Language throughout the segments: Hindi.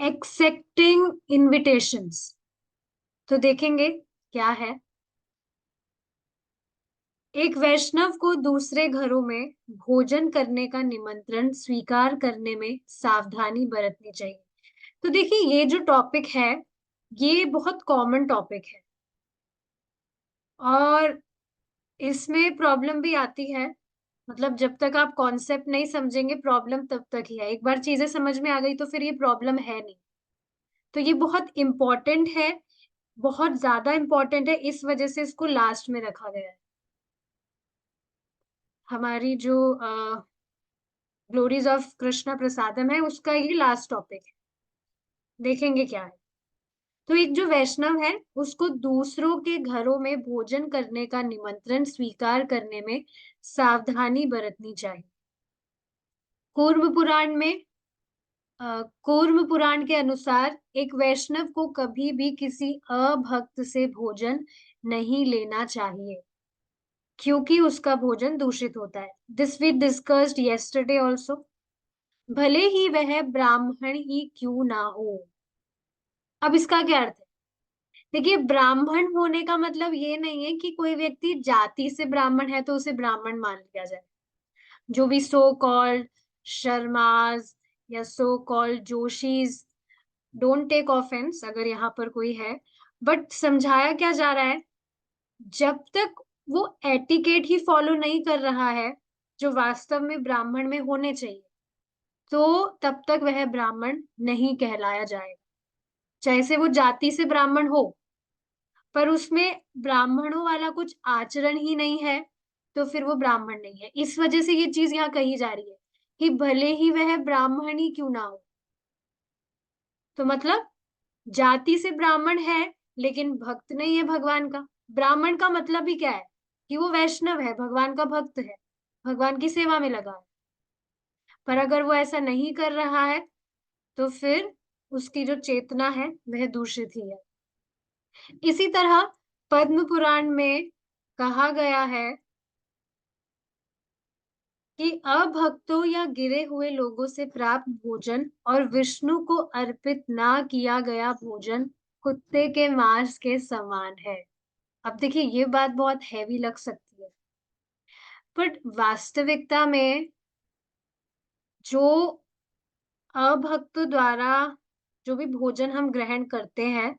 Accepting invitations. तो देखेंगे क्या है। एक वैष्णव को दूसरे घरों में भोजन करने का निमंत्रण स्वीकार करने में सावधानी बरतनी चाहिए। तो देखिए, ये जो टॉपिक है ये बहुत कॉमन टॉपिक है और इसमें प्रॉब्लम भी आती है। मतलब जब तक आप कॉन्सेप्ट नहीं समझेंगे प्रॉब्लम तब तक ही है, एक बार चीजें समझ में आ गई तो फिर ये प्रॉब्लम है नहीं। तो ये बहुत इंपॉर्टेंट है, बहुत ज्यादा इंपॉर्टेंट है, इस वजह से इसको लास्ट में रखा गया है। हमारी जो ग्लोरीज ऑफ कृष्णा प्रसादम है उसका ये लास्ट टॉपिक है। देखेंगे क्या है। तो एक जो वैष्णव है उसको दूसरों के घरों में भोजन करने का निमंत्रण स्वीकार करने में सावधानी बरतनी चाहिए। कूर्म पुराण में कूर्म पुराण के अनुसार एक वैष्णव को कभी भी किसी अभक्त से भोजन नहीं लेना चाहिए क्योंकि उसका भोजन दूषित होता है। This we discussed yesterday also. भले ही वह ब्राह्मण ही क्यों ना हो। अब इसका क्या अर्थ है। देखिए, ब्राह्मण होने का मतलब ये नहीं है कि कोई व्यक्ति जाति से ब्राह्मण है तो उसे ब्राह्मण मान लिया जाए। जो भी सो कॉल्ड शर्माज या so called Joshis, don't take offence अगर यहाँ पर कोई है, बट समझाया क्या जा रहा है, जब तक वो एटिकेट ही फॉलो नहीं कर रहा है जो वास्तव में ब्राह्मण में होने चाहिए, तो तब तक वह ब्राह्मण नहीं कहलाया जाएगा। चाहे से वो जाति से ब्राह्मण हो पर उसमें ब्राह्मणों वाला कुछ आचरण ही नहीं है तो फिर वो ब्राह्मण नहीं है। इस वजह से ये चीज यहाँ कही जा रही है कि भले ही वह ब्राह्मण ही क्यों ना हो। तो मतलब जाति से ब्राह्मण है लेकिन भक्त नहीं है भगवान का। ब्राह्मण का मतलब ही क्या है कि वो वैष्णव है, भगवान का भक्त है, भगवान की सेवा में लगा है। पर अगर वो ऐसा नहीं कर रहा है तो फिर उसकी जो चेतना है वह दूषित ही है। इसी तरह पद्म पुराण में कहा गया है कि अभक्तों या गिरे हुए लोगों से प्राप्त भोजन और विष्णु को अर्पित ना किया गया भोजन कुत्ते के मांस के समान है। अब देखिए, ये बात बहुत हैवी लग सकती है, बट वास्तविकता में जो अभक्तों द्वारा जो भी भोजन हम ग्रहण करते हैं,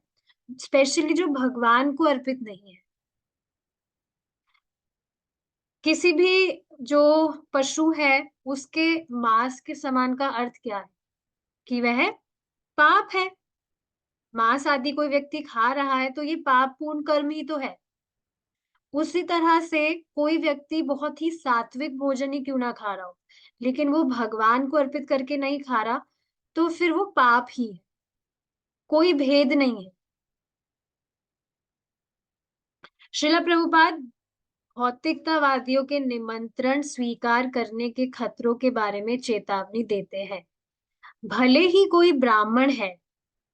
स्पेशली जो भगवान को अर्पित नहीं है, किसी भी जो पशु है उसके मांस के समान का अर्थ क्या है कि वह पाप है। मांस आदि कोई व्यक्ति खा रहा है तो ये पाप पूर्ण कर्म ही तो है। उसी तरह से कोई व्यक्ति बहुत ही सात्विक भोजन ही क्यों ना खा रहा हो, लेकिन वो भगवान को अर्पित करके नहीं खा रहा तो फिर वो पाप ही है, कोई भेद नहीं है। श्रीला प्रभुपाद भौतिकतावादियों के निमंत्रण स्वीकार करने के खतरों के बारे में चेतावनी देते हैं। भले ही कोई ब्राह्मण है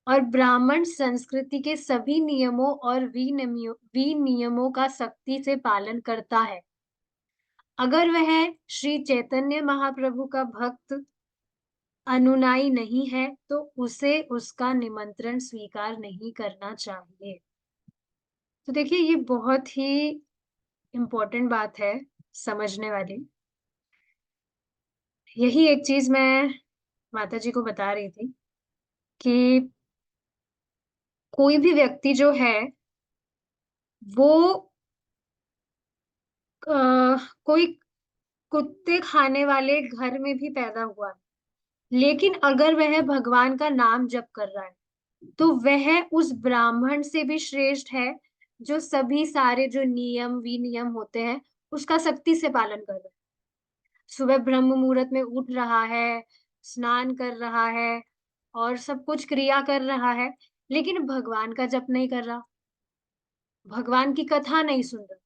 और ब्राह्मण संस्कृति के सभी नियमों और विनियमों का सख्ती से पालन करता है, अगर वह श्री चैतन्य महाप्रभु का भक्त अनुनायी नहीं है तो उसे उसका निमंत्रण स्वीकार नहीं करना चाहिए। तो देखिए, ये बहुत ही इम्पोर्टेंट बात है समझने वाली। यही एक चीज मैं माता जी को बता रही थी कि कोई भी व्यक्ति जो है वो कोई कुत्ते खाने वाले घर में भी पैदा हुआ है, लेकिन अगर वह भगवान का नाम जप कर रहा है तो वह उस ब्राह्मण से भी श्रेष्ठ है जो सभी सारे जो नियम विनियम होते हैं उसका सख्ती से पालन कर रहा है। सुबह ब्रह्म मुहूर्त में उठ रहा है, स्नान कर रहा है और सब कुछ क्रिया कर रहा है, लेकिन भगवान का जप नहीं कर रहा, भगवान की कथा नहीं सुन रहा,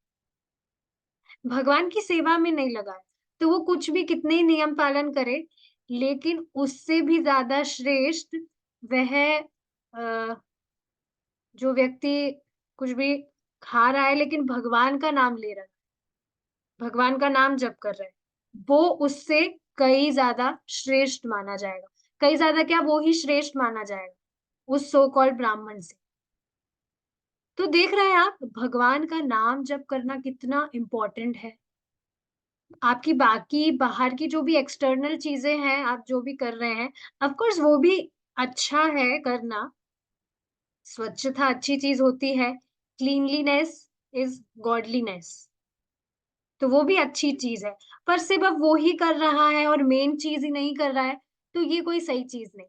भगवान की सेवा में नहीं लगा है। तो वो कुछ भी कितने ही नियम पालन करे, लेकिन उससे भी ज्यादा श्रेष्ठ वह जो व्यक्ति कुछ भी खा रहा है लेकिन भगवान का नाम ले रहा है, भगवान का नाम जप कर रहा है, वो उससे कई ज्यादा श्रेष्ठ माना जाएगा। कई ज्यादा क्या, वो ही श्रेष्ठ माना जाएगा उस सो कॉल्ड ब्राह्मण से। तो देख रहे हैं आप, भगवान का नाम जप करना कितना इम्पोर्टेंट है। आपकी बाकी बाहर की जो भी एक्सटर्नल चीजें हैं, आप जो भी कर रहे हैं, ऑफ कोर्स वो भी अच्छा है करना। स्वच्छता अच्छी चीज होती है, क्लीनलीनेस इज गॉडलीनेस, तो वो भी अच्छी चीज है। पर सिर्फ अब वो ही कर रहा है और मेन चीज ही नहीं कर रहा है, तो ये कोई सही चीज नहीं।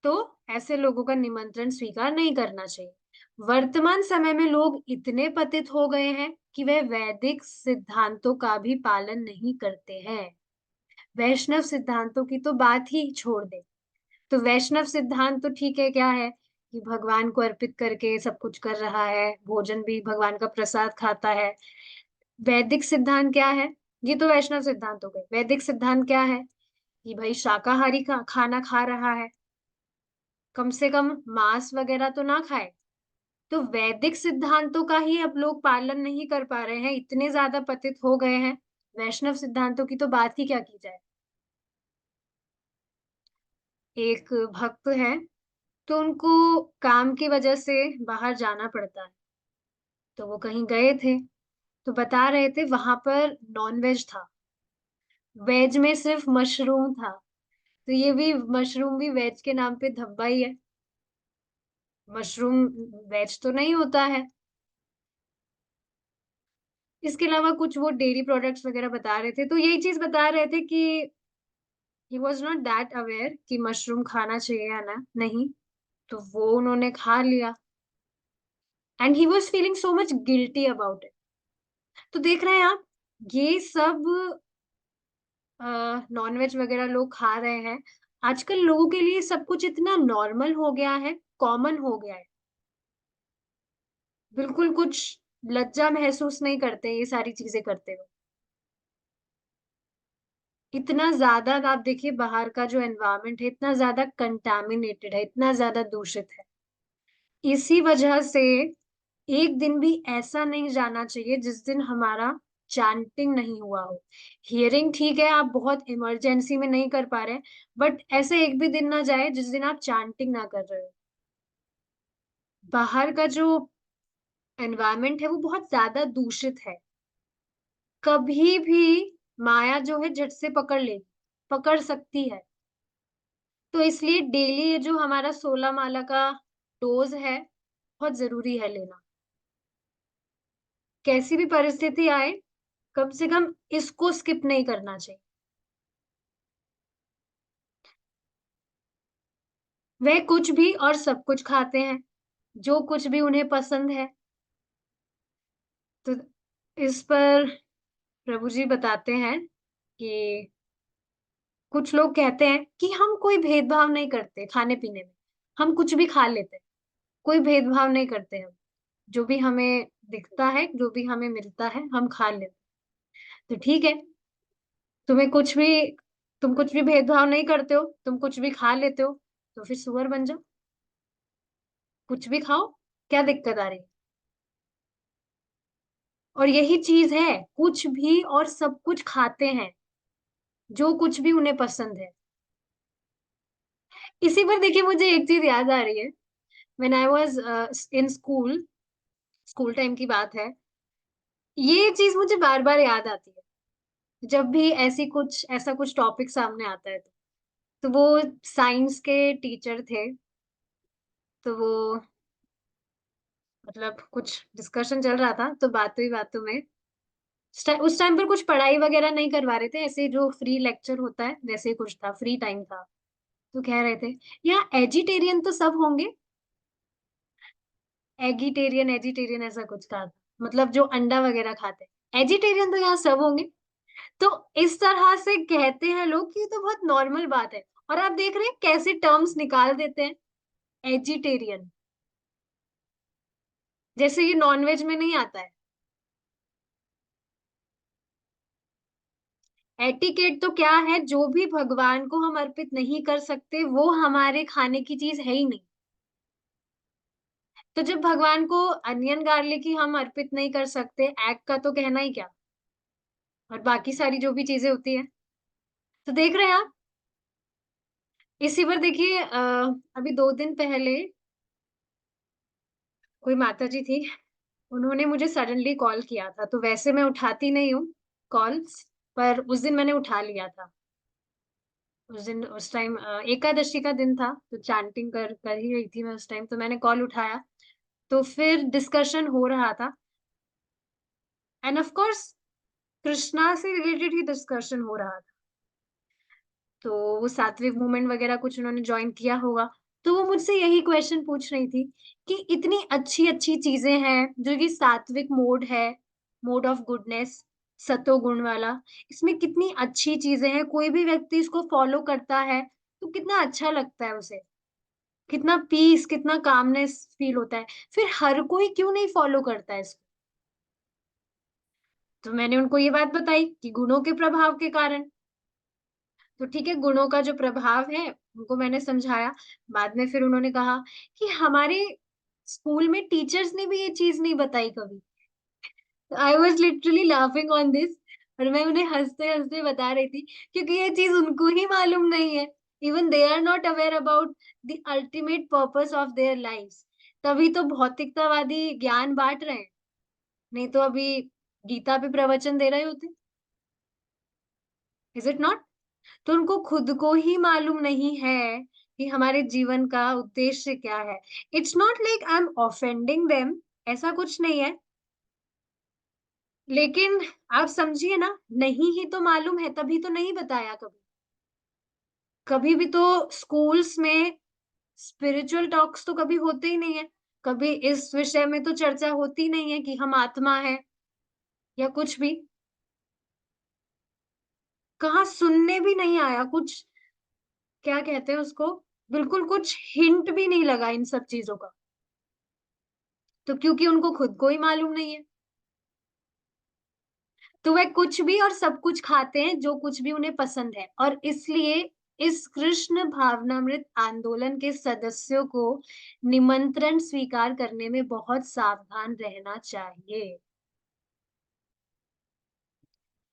तो ऐसे लोगों का निमंत्रण स्वीकार नहीं करना चाहिए। वर्तमान समय में लोग इतने पतित हो गए हैं कि वे वैदिक सिद्धांतों का भी पालन नहीं करते हैं। वैष्णव सिद्धांतों की तो बात ही छोड़ दे। तो वैष्णव सिद्धांत तो ठीक है, क्या है कि भगवान को अर्पित करके सब कुछ कर रहा है, भोजन भी भगवान का प्रसाद खाता है। वैदिक सिद्धांत क्या है? ये तो वैष्णव सिद्धांत हो गए। वैदिक सिद्धांत क्या है? कि भाई शाकाहारी का खाना खा रहा है, कम से कम मांस वगैरह तो ना खाए। तो वैदिक सिद्धांतों का ही अब लोग पालन नहीं कर पा रहे हैं, इतने ज्यादा पतित हो गए हैं। वैष्णव सिद्धांतों की तो बात ही क्या की जाए। एक भक्त है, तो उनको काम की वजह से बाहर जाना पड़ता है। तो वो कहीं गए थे, तो बता रहे थे वहां पर नॉन वेज था, वेज में सिर्फ मशरूम था। तो ये भी मशरूम भी वेज के नाम पे धब्बा ही है। मशरूम वेज तो नहीं होता है। इसके अलावा कुछ वो डेयरी प्रोडक्ट्स वगैरह बता रहे थे, तो यही चीज बता रहे थे कि he was not that aware कि मशरूम खाना चाहिए या ना नहीं। तो वो उन्होंने खा लिया, and he was feeling so much guilty about it. तो देख रहे हैं आप, ये सब नॉनवेज वगैरह लोग खा रहे हैं। आजकल लोगों के लिए सब कुछ इतना नॉर्मल हो गया है, कॉमन हो गया है। बिल्कुल कुछ लज्जा महसूस नहीं करते ये सारी चीजें करते हुए। इतना ज्यादा आप देखिए, बाहर का जो एनवायरनमेंट है इतना ज्यादा कंटामिनेटेड है, इतना ज्यादा दूषित है। इसी वजह से एक दिन भी ऐसा नहीं जाना चाहिए जिस दिन हमारा चैंटिंग नहीं हुआ हो। हियरिंग ठीक है, आप बहुत इमरजेंसी में नहीं कर पा रहे, बट ऐसे एक भी दिन ना जाए जिस दिन आप चैंटिंग ना कर रहे हो। बाहर का जो एनवायरनमेंट है वो बहुत ज्यादा दूषित है। कभी भी माया जो है झट से पकड़ लेगी, पकड़ सकती है। तो इसलिए डेली ये जो हमारा 16 माला का डोज है, बहुत जरूरी है लेना। कैसी भी परिस्थिति आए, कम से कम इसको स्किप नहीं करना चाहिए। वह कुछ भी और सब कुछ खाते हैं, जो कुछ भी उन्हें पसंद है। तो इस पर प्रभु जी बताते हैं कि कुछ लोग कहते हैं कि हम कोई भेदभाव नहीं करते खाने पीने में, हम कुछ भी खा लेते हैं, कोई भेदभाव नहीं करते हम, जो भी हमें दिखता है, जो भी हमें मिलता है हम खा लेते हैं। तो ठीक है, तुम्हें कुछ भी तुम कुछ भी भेदभाव नहीं करते हो, तुम कुछ भी खा लेते हो, तो फिर सुअर बन जाओ, कुछ भी खाओ, क्या दिक्कत आ रही है। और यही चीज है, कुछ भी और सब कुछ खाते हैं, जो कुछ भी उन्हें पसंद है। इसी पर देखिए, मुझे एक चीज याद आ रही है। When I was in school, school time की बात है, ये चीज मुझे बार बार याद आती है जब भी ऐसा कुछ टॉपिक सामने आता है। तो वो साइंस के टीचर थे, तो वो मतलब कुछ डिस्कशन चल रहा था, तो बातों ही बातों में उस टाइम पर कुछ पढ़ाई वगैरह नहीं करवा रहे थे, ऐसे जो फ्री लेक्चर होता है वैसे ही कुछ था, फ्री टाइम था। तो कह रहे थे यहाँ एजिटेरियन तो सब होंगे। एगिटेरियन एजिटेरियन ऐसा कुछ था, मतलब जो अंडा वगैरह खाते हैं, एजिटेरियन तो यहाँ सब होंगे। तो इस तरह से कहते हैं लोग कि ये तो बहुत नॉर्मल बात है। और आप देख रहे हैं कैसे टर्म्स निकाल देते हैं, एजिटेरियन, जैसे ये नॉनवेज में नहीं आता है। एटिकेट तो क्या है, जो भी भगवान को हम अर्पित नहीं कर सकते वो हमारे खाने की चीज है ही नहीं। तो जब भगवान को अनियन गार्लिक ही हम अर्पित नहीं कर सकते, एग का तो कहना ही क्या, और बाकी सारी जो भी चीजें होती है। तो देख रहे हैं आप। इसी पर देखिए, अभी 2 दिन पहले कोई माता जी थी, उन्होंने मुझे सडनली कॉल किया था। तो वैसे मैं उठाती नहीं हूँ कॉल्स, पर उस दिन मैंने उठा लिया था। उस दिन, उस टाइम एकादशी का दिन था, तो चैंटिंग कर कर ही रही थी मैं उस टाइम, तो मैंने कॉल उठाया। तो फिर डिस्कशन हो रहा था, एंड ऑफ कोर्स कृष्णा से रिलेटेड ही डिस्कशन हो रहा था। तो वो सात्विक मूवमेंट वगैरह कुछ उन्होंने ज्वाइन किया होगा। तो वो मुझसे यही क्वेश्चन पूछ रही थी कि इतनी अच्छी अच्छी चीजें हैं जो कि सात्विक मोड है, मोड ऑफ गुडनेस, सतो गुण वाला, इसमें कितनी अच्छी चीजें हैं, कोई भी व्यक्ति इसको फॉलो करता है तो कितना अच्छा लगता है उसे, कितना पीस, कितना कामनेस फील होता है। फिर हर कोई क्यों नहीं फॉलो करता है इसको? तो मैंने उनको ये बात बताई कि गुणों के प्रभाव के कारण। तो ठीक है, गुणों का जो प्रभाव है उनको मैंने समझाया। बाद में फिर उन्होंने कहा कि हमारे स्कूल में टीचर्स ने भी ये चीज नहीं बताई कभी। I was literally laughing on this, और मैं उन्हें हंसते हंसते बता रही थी, क्योंकि ये चीज उनको ही मालूम नहीं है। Even they are not aware about the ultimate purpose of their lifes. तभी तो भौतिकतावादी ज्ञान बांट रहे हैं, नहीं तो अभी गीता पे प्रवचन दे रहे होते। Is it not? तो उनको खुद को ही मालूम नहीं है कि हमारे जीवन का उद्देश्य क्या है। It's not like I am offending them, ऐसा कुछ नहीं है। लेकिन आप समझिए ना, नहीं ही तो मालूम है तभी तो नहीं बताया कभी। कभी भी तो स्कूल्स में स्पिरिचुअल टॉक्स तो कभी होते ही नहीं है। कभी इस विषय में तो चर्चा होती नहीं है कि हम आत्मा है या कुछ भी। कहाँ सुनने भी नहीं आया कुछ, क्या कहते हैं उसको, बिल्कुल कुछ हिंट भी नहीं लगा इन सब चीजों का। तो क्योंकि उनको खुद को ही मालूम नहीं है, तो वह कुछ भी और सब कुछ खाते हैं जो कुछ भी उन्हें पसंद है। और इसलिए इस कृष्ण भावनामृत आंदोलन के सदस्यों को निमंत्रण स्वीकार करने में बहुत सावधान रहना चाहिए।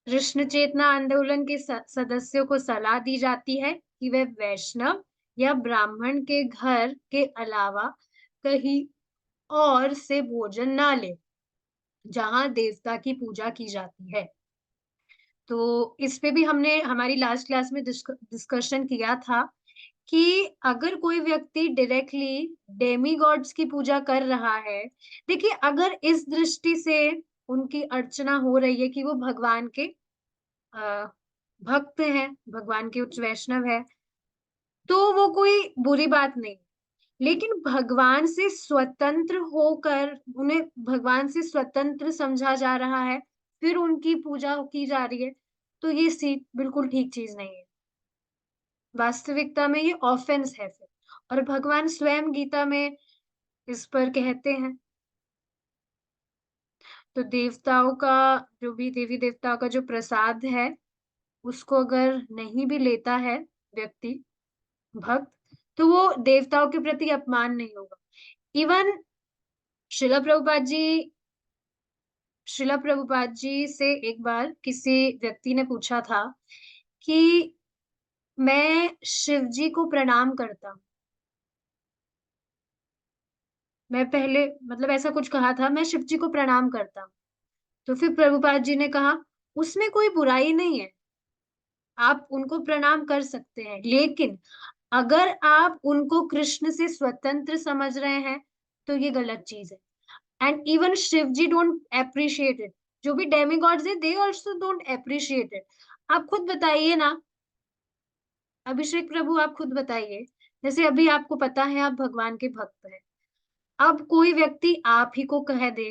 कृष्ण चेतना आंदोलन के सदस्यों को सलाह दी जाती है कि वे वैष्णव या ब्राह्मण के घर के अलावा कहीं और से भोजन ना ले जहां देवता की पूजा की जाती है। तो इस पे भी हमने हमारी लास्ट क्लास में डिस्कशन किया था कि अगर कोई व्यक्ति डायरेक्टली डेमी गॉड्स की पूजा कर रहा है, देखिए अगर इस दृष्टि से उनकी अर्चना हो रही है कि वो भगवान के अ, भक्त हैं, भगवान के उच्च वैष्णव है, तो वो कोई बुरी बात नहीं। लेकिन भगवान से स्वतंत्र होकर, उन्हें भगवान से स्वतंत्र समझा जा रहा है, फिर उनकी पूजा की जा रही है, तो ये सीट बिल्कुल ठीक चीज नहीं है। वास्तविकता में ये ऑफेंस है फिर। और भगवान स्वयं गीता में इस पर कहते हैं। तो देवताओं का, जो भी देवी देवताओं का जो प्रसाद है, उसको अगर नहीं भी लेता है व्यक्ति, भक्त, तो वो देवताओं के प्रति अपमान नहीं होगा। इवन शिला प्रभुपाद जी, शिला प्रभुपाद जी से एक बार किसी व्यक्ति ने पूछा था कि मैं शिव जी को प्रणाम करता हूँ, मैं पहले, मतलब ऐसा कुछ कहा था, मैं शिव जी को प्रणाम करता हूँ। तो फिर प्रभुपाद जी ने कहा उसमें कोई बुराई नहीं है, आप उनको प्रणाम कर सकते हैं, लेकिन अगर आप उनको कृष्ण से स्वतंत्र समझ रहे हैं तो ये गलत चीज है। And even Shiv ji don't appreciate it, जो भी डेमीगॉड्स है they also don't appreciate it. आप खुद बताइए ना, अभिषेक प्रभु आप खुद बताइए, जैसे अभी आपको पता है आप भगवान के भक्त हैं, अब कोई व्यक्ति आप ही को कह दे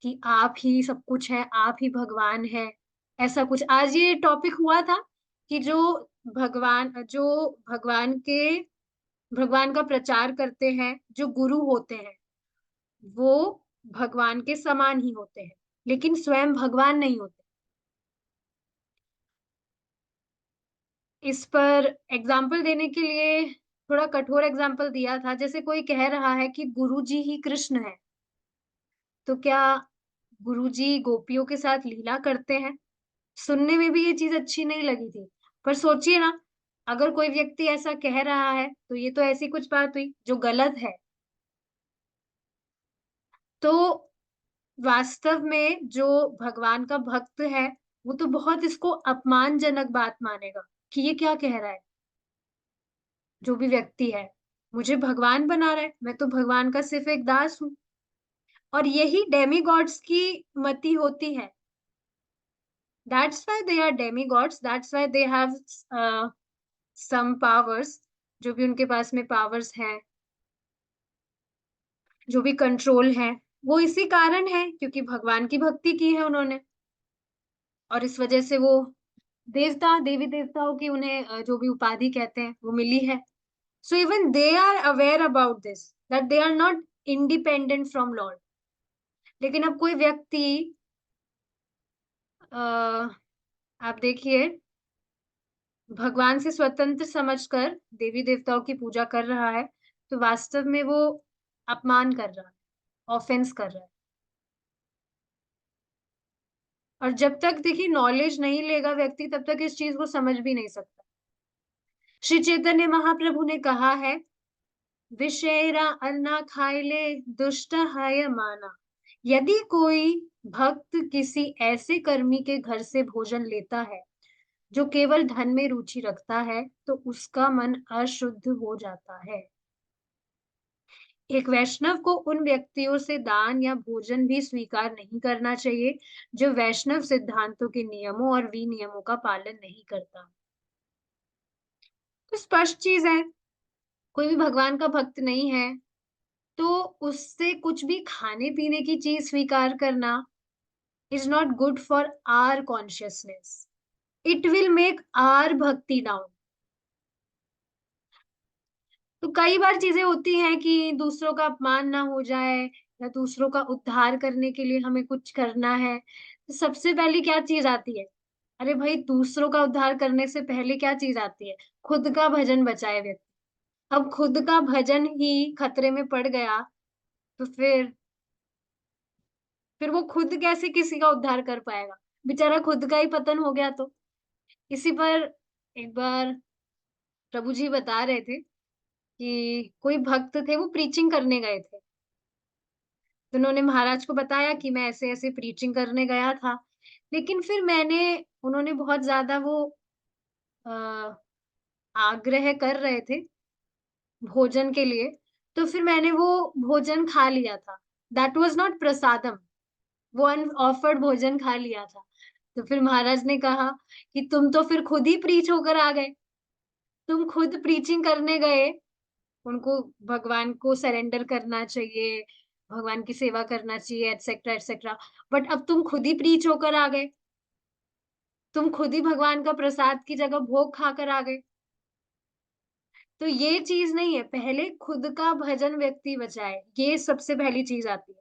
कि आप ही सब कुछ है, आप ही भगवान है, ऐसा कुछ। आज ये टॉपिक हुआ था कि जो भगवान के भगवान का प्रचार करते हैं, जो गुरु होते हैं, वो भगवान के समान ही होते हैं, लेकिन स्वयं भगवान नहीं होते। इस पर एग्जाम्पल देने के लिए थोड़ा कठोर एग्जाम्पल दिया था, जैसे कोई कह रहा है कि गुरु जी ही कृष्ण है, तो क्या गुरु जी गोपियों के साथ लीला करते हैं? सुनने में भी ये चीज अच्छी नहीं लगी थी। पर सोचिए ना, अगर कोई व्यक्ति ऐसा कह रहा है तो ये तो ऐसी कुछ बात हुई जो गलत है। तो वास्तव में जो भगवान का भक्त है, वो तो बहुत इसको अपमानजनक बात मानेगा कि ये क्या कह रहा है, जो भी व्यक्ति है। मुझे भगवान बना रहा है, मैं तो भगवान का सिर्फ एक दास हूँ। और यही डेमीगॉड्स की मति होती है। That's why they are demigods, that's why they have some powers, जो भी उनके पास में पावर्स हैं, जो भी कंट्रोल है, वो इसी कारण है क्योंकि भगवान की भक्ति की है उन्होंने। और इस वजह से वो देवता, देवी देवताओं की उन्हें जो भी उपाधि कहते हैं वो मिली है। So even they are aware about this, that they are not independent from lord. लेकिन अब कोई व्यक्ति आप देखिए, भगवान से स्वतंत्र समझकर देवी देवताओं की पूजा कर रहा है, तो वास्तव में वो अपमान कर रहा है, ऑफेंस कर रहा है। और जब तक देखिए नॉलेज नहीं लेगा व्यक्ति, तब तक इस चीज को समझ भी नहीं सकता। श्री चैतन्य महाप्रभु ने कहा है, विषेरा अन्ना खाइले दुष्ट है माना। यदि कोई भक्त किसी ऐसे कर्मी के घर से भोजन लेता है जो केवल धन में रुचि रखता है, तो उसका मन अशुद्ध हो जाता है। एक वैष्णव को उन व्यक्तियों से दान या भोजन भी स्वीकार नहीं करना चाहिए जो वैष्णव सिद्धांतों के नियमों और विनियमों का पालन नहीं करता। तो स्पष्ट चीज है, कोई भी भगवान का भक्त नहीं है तो उससे कुछ भी खाने पीने की चीज स्वीकार करना is not good for are consciousness. It will make our भक्ति डाउन। तो कई बार चीजें होती हैं कि दूसरों का अपमान ना हो जाए या दूसरों का उद्धार करने के लिए हमें कुछ करना है, तो सबसे पहले क्या चीज आती है? अरे भाई, दूसरों का उद्धार करने से पहले क्या चीज आती है? खुद का भजन बचाए व्यक्ति। अब खुद का भजन ही खतरे में पड़ गया तो फिर वो खुद कैसे किसी का उद्धार कर पाएगा? बेचारा खुद का ही पतन हो गया तो। इसी पर एक बार प्रभु जी बता रहे थे कि कोई भक्त थे, वो प्रीचिंग करने गए थे। तो उन्होंने महाराज को बताया कि मैं ऐसे ऐसे प्रीचिंग करने गया था, लेकिन फिर उन्होंने बहुत ज्यादा वो आ, आग्रह कर रहे थे भोजन के लिए, तो फिर मैंने वो भोजन खा लिया था। दैट वाज नॉट प्रसादम, वो अनऑफर्ड भोजन खा लिया था। तो फिर महाराज ने कहा कि तुम तो फिर खुद ही प्रीच होकर आ गए, तुम खुद प्रीचिंग करने गए, उनको भगवान को सरेंडर करना चाहिए, भगवान की सेवा करना चाहिए, एटसेट्रा एटसेट्रा। बट अब तुम खुद ही प्रीच होकर आ गए, तुम खुद ही भगवान का प्रसाद की जगह भोग खाकर आ गए। तो ये चीज नहीं है, पहले खुद का भजन व्यक्ति बचाए, ये सबसे पहली चीज आती है।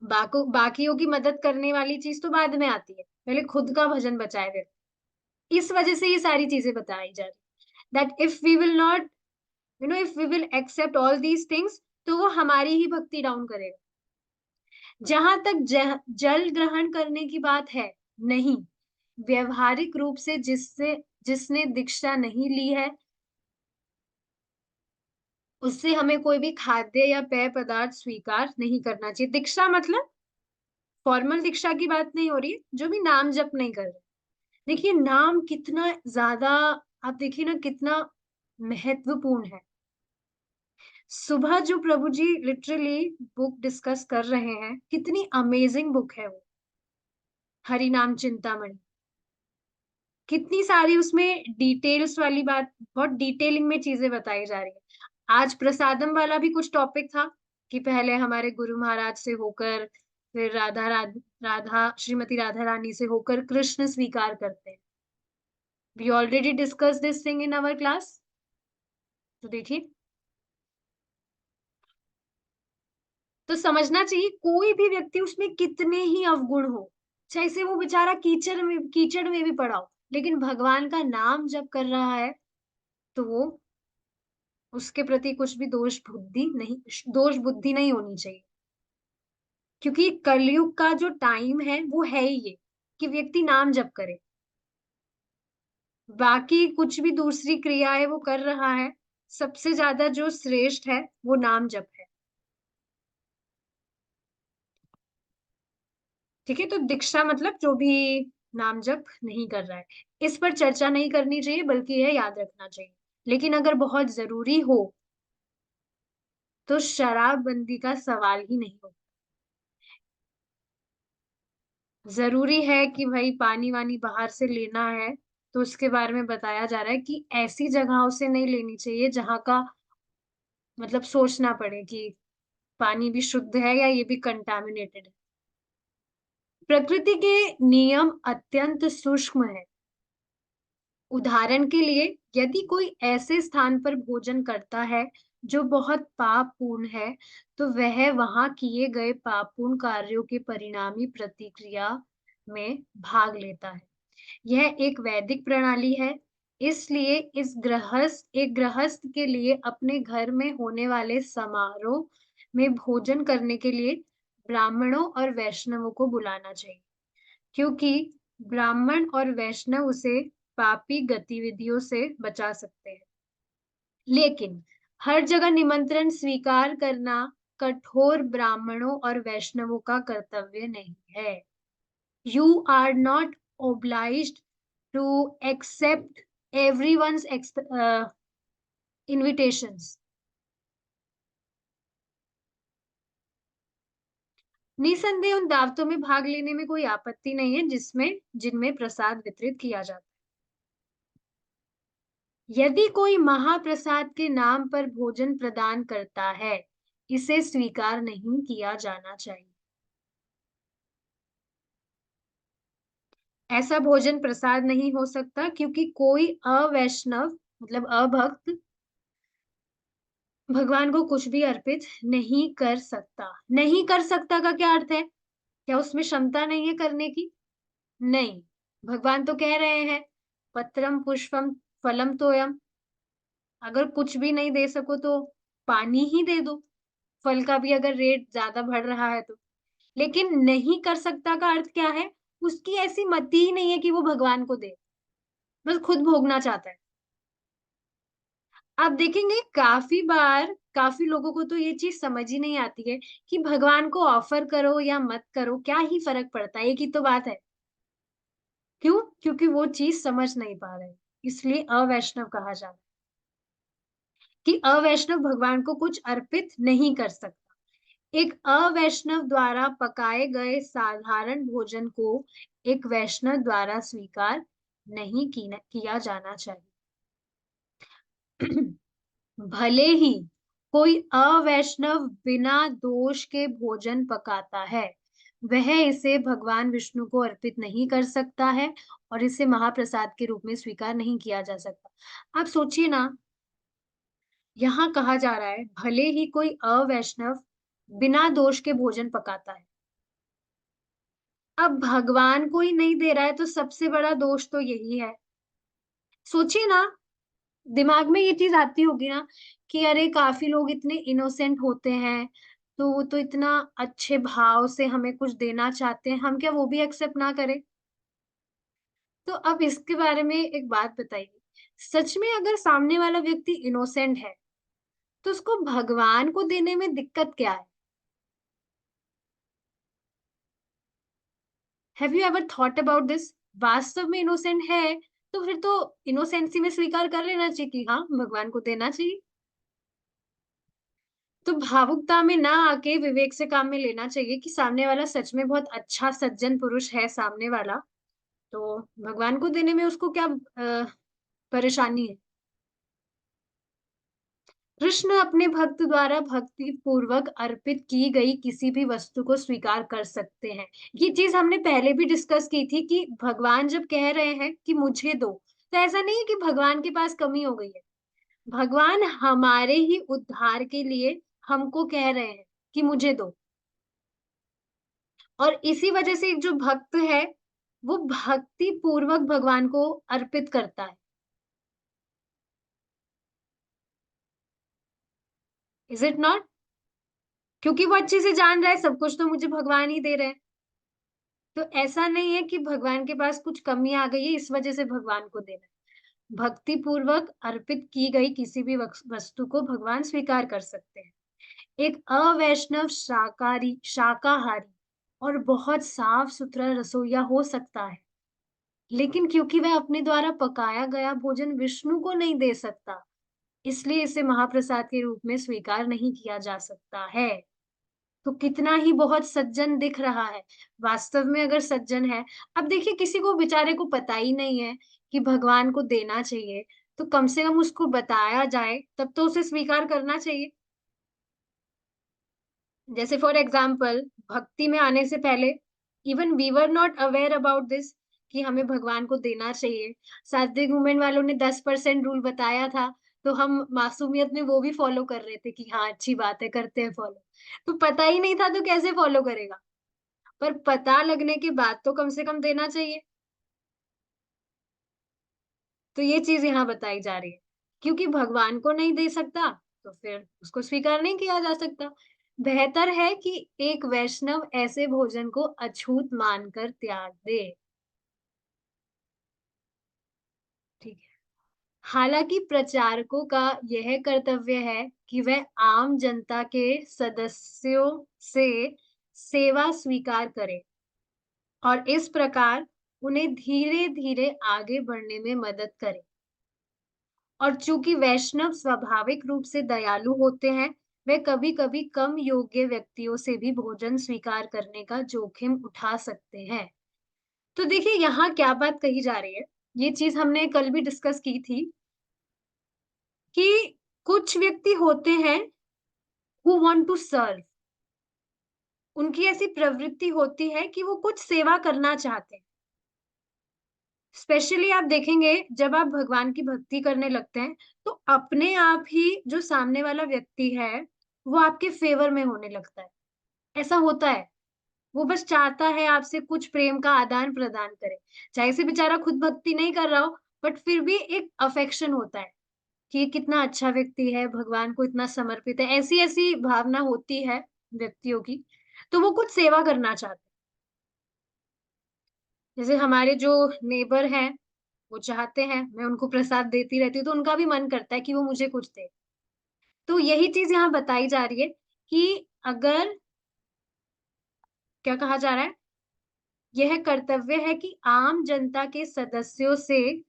बाकियों की मदद करने वाली चीज तो बाद में आती है, पहले खुद का भजन बचाए व्यक्ति। इस वजह से ये सारी चीजें बताई जा रही, that if we will not, if we will accept all these things, तो वो हमारी ही भक्ति डाउन करेगा। जहां तक जल ग्रहण करने की बात है, नहीं, व्यवहारिक रूप से जिसने दीक्षा नहीं ली है, उससे हमें कोई भी खाद्य या पेय पदार्थ स्वीकार नहीं करना चाहिए। दीक्षा मतलब फॉर्मल दीक्षा की बात नहीं हो रही है, जो भी नाम जप नहीं कर रहे। देखिए नाम कितना ज्यादा, आप देखिए ना कितना महत्वपूर्ण है। सुबह जो प्रभु जी लिटरली बुक डिस्कस कर रहे हैं, कितनी अमेजिंग बुक है वो, हरि नाम चिंतामणि। कितनी सारी उसमें डिटेल्स वाली बात, बहुत डिटेलिंग में चीजें बताई जा रही है। आज प्रसादम वाला भी कुछ टॉपिक था कि पहले हमारे गुरु महाराज से होकर फिर राधा श्रीमती राधा रानी से होकर कृष्ण स्वीकार करते हैं। We already discuss this thing in our class. तो देखिए, तो समझना चाहिए कोई भी व्यक्ति उसमें कितने ही अवगुण हो, चाहे से वो बेचारा कीचड़ में भी पड़ा हो, लेकिन भगवान का नाम जब कर रहा है, तो वो उसके प्रति कुछ भी दोष बुद्धि नहीं होनी चाहिए। क्योंकि कलयुग का जो टाइम है वो है ही ये, कि व्यक्ति नाम जप करे। बाकी कुछ भी दूसरी क्रिया है वो कर रहा है, सबसे ज्यादा जो श्रेष्ठ है वो नाम जप है। ठीक है, तो दीक्षा मतलब जो भी नाम जप नहीं कर रहा है। इस पर चर्चा नहीं करनी चाहिए, बल्कि यह याद रखना चाहिए। लेकिन अगर बहुत जरूरी हो तो शराबबंदी का सवाल ही नहीं हो। जरूरी है कि भाई पानी वानी बाहर से लेना है, तो उसके बारे में बताया जा रहा है कि ऐसी जगहों से नहीं लेनी चाहिए जहां का मतलब सोचना पड़े कि पानी भी शुद्ध है या ये भी कंटामिनेटेड है। प्रकृति के नियम अत्यंत सूक्ष्म है। उदाहरण के लिए, यदि कोई ऐसे स्थान पर भोजन करता है जो बहुत पापपूर्ण है, तो वह वहां किए गए पापपूर्ण कार्यों के परिणामी प्रतिक्रिया में भाग लेता है। यह एक वैदिक प्रणाली है। इसलिए एक गृहस्थ के लिए अपने घर में होने वाले समारोह में भोजन करने के लिए ब्राह्मणों और वैष्णवों को बुलाना चाहिए, क्योंकि ब्राह्मण और वैष्णव उसे पापी गतिविधियों से बचा सकते हैं। लेकिन हर जगह निमंत्रण स्वीकार करना कठोर ब्राह्मणों और वैष्णवों का कर्तव्य नहीं है। You are not obliged to accept everyone's invitations. निसंदेह उन दावतों में भाग लेने में कोई आपत्ति नहीं है जिनमें प्रसाद वितरित किया जाता है। यदि कोई महाप्रसाद के नाम पर भोजन प्रदान करता है, इसे स्वीकार नहीं किया जाना चाहिए। ऐसा भोजन प्रसाद नहीं हो सकता, क्योंकि कोई अवैष्णव मतलब अभक्त भगवान को कुछ भी अर्पित नहीं कर सकता। नहीं कर सकता का क्या अर्थ है? क्या उसमें क्षमता नहीं है करने की? नहीं। भगवान तो कह रहे हैं, पत्रम पुष्पम फलम तोयम। अगर कुछ भी नहीं दे सको तो पानी ही दे दो, फल का भी अगर रेट ज्यादा बढ़ रहा है तो। लेकिन नहीं कर सकता का अर्थ क्या है? उसकी ऐसी मति ही नहीं है कि वो भगवान को दे, बस खुद भोगना चाहता है। आप देखेंगे काफी बार काफी लोगों को तो ये चीज समझ ही नहीं आती है कि भगवान को ऑफर करो या मत करो क्या ही फर्क पड़ता है, एक ही तो बात है। क्यों? क्योंकि वो चीज समझ नहीं पा रहे, इसलिए अवैष्णव कहा जाता है कि अवैष्णव भगवान को कुछ अर्पित नहीं कर सकता। एक अवैष्णव द्वारा पकाए गए साधारण भोजन को एक वैष्णव द्वारा स्वीकार नहीं किया जाना चाहिए। भले ही कोई अवैष्णव बिना दोष के भोजन पकाता है, वह इसे भगवान विष्णु को अर्पित नहीं कर सकता है और इसे महाप्रसाद के रूप में स्वीकार नहीं किया जा सकता। आप सोचिए ना, यहाँ कहा जा रहा है भले ही कोई अवैष्णव बिना दोष के भोजन पकाता है। अब भगवान को ही नहीं दे रहा है तो सबसे बड़ा दोष तो यही है। सोचिए ना, दिमाग में ये चीज आती होगी ना कि अरे काफी लोग इतने इनोसेंट होते हैं, तो वो तो इतना अच्छे भाव से हमें कुछ देना चाहते हैं, हम क्या वो भी एक्सेप्ट ना करें? तो अब इसके बारे में एक बात बताइए, सच में अगर सामने वाला व्यक्ति इनोसेंट है तो उसको भगवान को देने में दिक्कत क्या है? Have you ever thought about this? वास्तव में इनोसेंट है तो फिर तो इनोसेंसी में स्वीकार कर लेना चाहिए कि हाँ भगवान को देना चाहिए। तो भावुकता में ना आके विवेक से काम में लेना चाहिए कि सामने वाला सच में बहुत अच्छा सज्जन पुरुष है सामने वाला, तो भगवान को देने में उसको क्या परेशानी है। कृष्ण अपने भक्त द्वारा भक्ति पूर्वक अर्पित की गई किसी भी वस्तु को स्वीकार कर सकते हैं। ये चीज हमने पहले भी डिस्कस की थी कि भगवान जब कह रहे हैं कि मुझे दो, तो ऐसा नहीं है कि भगवान के पास कमी हो गई है। भगवान हमारे ही उद्धार के लिए हमको कह रहे हैं कि मुझे दो। और इसी वजह से एक जो भक्त है वो भक्ति पूर्वक भगवान को अर्पित करता है। Is it not? क्योंकि वो अच्छे से जान रहा है सब कुछ तो मुझे भगवान ही दे रहे हैं। तो ऐसा नहीं है कि भगवान के पास कुछ कमी आ गई है इस वजह से भगवान को देना है। भक्ति पूर्वक अर्पित की गई किसी भी वस्तु को भगवान स्वीकार कर सकते हैं। एक अवैष्णव शाकाहारी और बहुत साफ सुथरा रसोइया हो सकता है, लेकिन क्योंकि वह अपने द्वारा पकाया गया भोजन विष्णु को नहीं दे सकता, इसलिए इसे महाप्रसाद के रूप में स्वीकार नहीं किया जा सकता है। तो कितना ही बहुत सज्जन दिख रहा है। वास्तव में अगर सज्जन है, अब देखिए किसी को बेचारे को पता ही नहीं है कि भगवान को देना चाहिए, तो कम से कम उसको बताया जाए, तब तो उसे स्वीकार करना चाहिए। जैसे फॉर एग्जाम्पल भक्ति में आने से पहले even we were not aware about this कि हमें भगवान को देना चाहिए। सात्विक मूवमेंट वालों ने 10% रूल बताया था, तो हम मासूमियत में वो भी फॉलो कर रहे थे कि हाँ अच्छी बात है, करते हैं फॉलो। तो पता ही नहीं था तो कैसे फॉलो करेगा? पर पता लगने के बाद तो कम से कम देना चाहिए। तो ये चीज यहाँ बताई जा रही है, क्योंकि भगवान को नहीं दे सकता तो फिर उसको स्वीकार नहीं किया जा सकता। बेहतर है कि एक वैष्णव ऐसे भोजन को अछूत मानकर त्याग दे। ठीक है। हालांकि प्रचारकों का यह कर्तव्य है कि वह आम जनता के सदस्यों से सेवा स्वीकार करें और इस प्रकार उन्हें धीरे धीरे आगे बढ़ने में मदद करें। और चूंकि वैष्णव स्वाभाविक रूप से दयालु होते हैं, वे कभी-कभी कम योग्य व्यक्तियों से भी भोजन स्वीकार करने का जोखिम उठा सकते हैं। तो देखिए यहाँ क्या बात कही जा रही है, ये चीज हमने कल भी डिस्कस की थी कि कुछ व्यक्ति होते हैं हु वांट टू सर्व, उनकी ऐसी प्रवृत्ति होती है कि वो कुछ सेवा करना चाहते हैं। स्पेशली आप देखेंगे जब आप भगवान की भक्ति करने लगते हैं, तो अपने आप ही जो सामने वाला व्यक्ति है, वो आपके फेवर में होने लगता है। ऐसा होता है। वो बस चाहता है आपसे कुछ प्रेम का आदान-प्रदान करे। चाहे से बेचारा खुद भक्ति नहीं कर रहा हो, बट फिर भी एक अफेक्शन होता है कि ये कितना अच्छा व्यक्ति है, भगवान को इतना समर्पित है। ऐसी-ऐसी भावना होती है व्यक्तियों की, तो वो कुछ सेवा करना चाहते हैं। जैसे हमारे जो नेबर हैं, वो चाहते हैं मैं उनको प्रसाद देती रहती हूँ, तो उनका भी मन करता है कि वो मुझे कुछ दें। तो यही चीज़ यहाँ बताई जा रही है कि अगर क्या कहा जा रहा है? यह कर्तव्य है कि आम जनता के सदस्यों से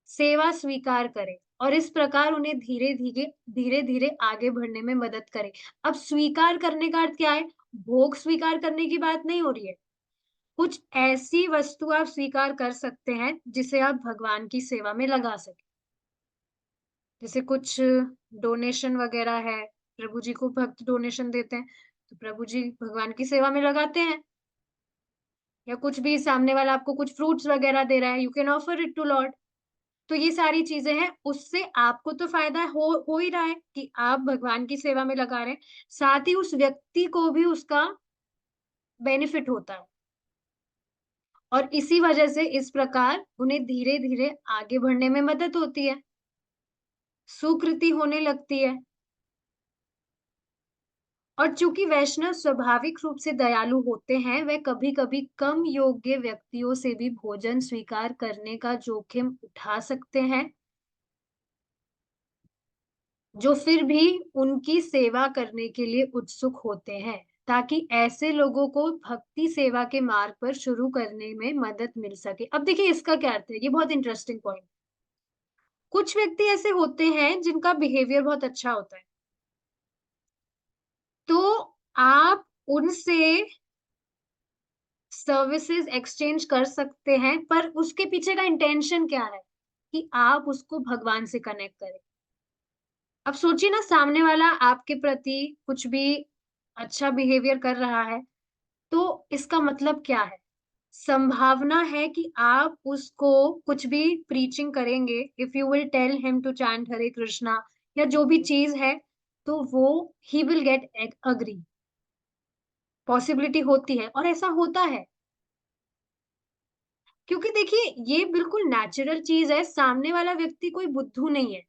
सेवा स्वीकार करें और इस प्रकार उन्हें धीरे-धीरे आगे बढ़ने में मदद करें। अब स्वीकार करने का अर्थ क्या है? भोग स्वीकार करने की बात नहीं हो रही है। कुछ ऐसी वस्तु आप स्वीकार कर सकते हैं, जिसे आप भगवान की सेवा में लगा सकें। जैसे कुछ डोनेशन वगैरह है, प्रभु जी को भक्त डोनेशन देते हैं, तो प्रभु जी भगवान की सेवा में लगाते हैं। या कुछ भी सामने वाला आपको कुछ फ्रूट्स वगैरह दे रहा है, you can offer it to lord. तो ये सारी चीजें हैं, उससे आपको तो फायदा हो ही रहा है कि आप भगवान की सेवा में लगा रहे हैं, साथ ही उस व्यक्ति को भी उसका बेनिफिट होता है। और इसी वजह से इस प्रकार उन्हें धीरे-धीरे आगे बढ़ने में मदद होती है, सुकृति होने लगती है। और चूंकि वैष्णव स्वाभाविक रूप से दयालु होते हैं, वे कभी-कभी कम योग्य व्यक्तियों से भी भोजन स्वीकार करने का जोखिम उठा सकते हैं, जो फिर भी उनकी सेवा करने के लिए उत्सुक होते हैं, ताकि ऐसे लोगों को भक्ति सेवा के मार्ग पर शुरू करने में मदद मिल सके। अब देखिए इसका क्या अर्थ है, ये बहुत इंटरेस्टिंग पॉइंट। कुछ व्यक्ति ऐसे होते हैं जिनका बिहेवियर बहुत अच्छा होता है, तो आप उनसे सर्विसेज एक्सचेंज कर सकते हैं, पर उसके पीछे का इंटेंशन क्या है कि आप उसको भगवान से कनेक्ट करें। अब सोचिए ना सामने वाला आपके प्रति कुछ भी अच्छा बिहेवियर कर रहा है, तो इसका मतलब क्या है? संभावना है कि आप उसको कुछ भी प्रीचिंग करेंगे, if you will tell him to chant Hare Krishna या जो भी चीज है, तो वो ही विल गेट अग्री। पॉसिबिलिटी होती है और ऐसा होता है, क्योंकि देखिए ये बिल्कुल नेचुरल चीज है, सामने वाला व्यक्ति कोई बुद्धू नहीं है।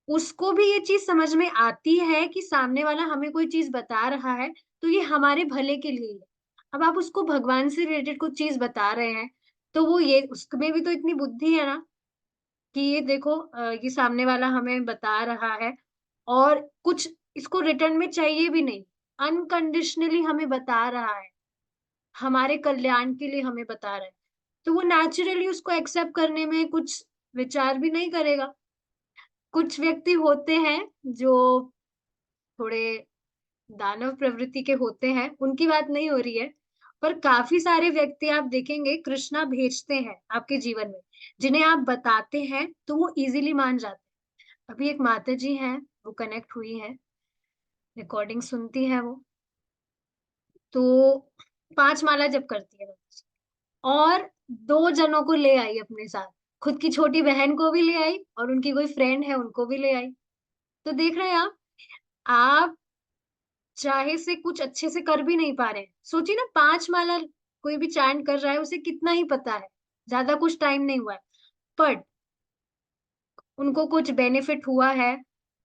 उसको भी ये चीज समझ में आती है कि सामने वाला हमें कोई चीज बता रहा है, तो ये हमारे भले के लिए है। अब आप उसको भगवान से रिलेटेड कुछ चीज बता रहे हैं, तो वो ये उसमें भी तो इतनी बुद्धि है ना कि ये देखो ये सामने वाला हमें बता रहा है और कुछ इसको रिटर्न में चाहिए भी नहीं, अनकंडीशनली हमें बता रहा है, हमारे कल्याण के लिए हमें बता रहा है, तो वो नेचुरली उसको एक्सेप्ट करने में कुछ विचार भी नहीं करेगा। कुछ व्यक्ति होते हैं जो थोड़े दानव प्रवृत्ति के होते हैं, उनकी बात नहीं हो रही है, पर काफ़ी सारे व्यक्ति आप देखेंगे कृष्णा भेजते हैं आपके जीवन में, जिन्हें आप बताते हैं तो वो ईज़िली मान जाते हैं। अभी एक माताजी हैं, वो कनेक्ट हुई हैं, रिकॉर्डिंग सुनती हैं वो, तो 5 माला जप करती है माताजी और 2 जनों को ले आई अपने साथ, खुद की छोटी बहन को भी ले आई और उनकी कोई फ्रेंड है उनको भी ले आई। तो देख रहे हैं आप चाहे से कुछ अच्छे से कर भी नहीं पा रहे हैं। सोचिए ना 5 माला कोई भी चैंट कर रहा है, उसे कितना ही पता है, ज़्यादा कुछ टाइम नहीं हुआ है, बट उनको कुछ बेनिफिट हुआ है।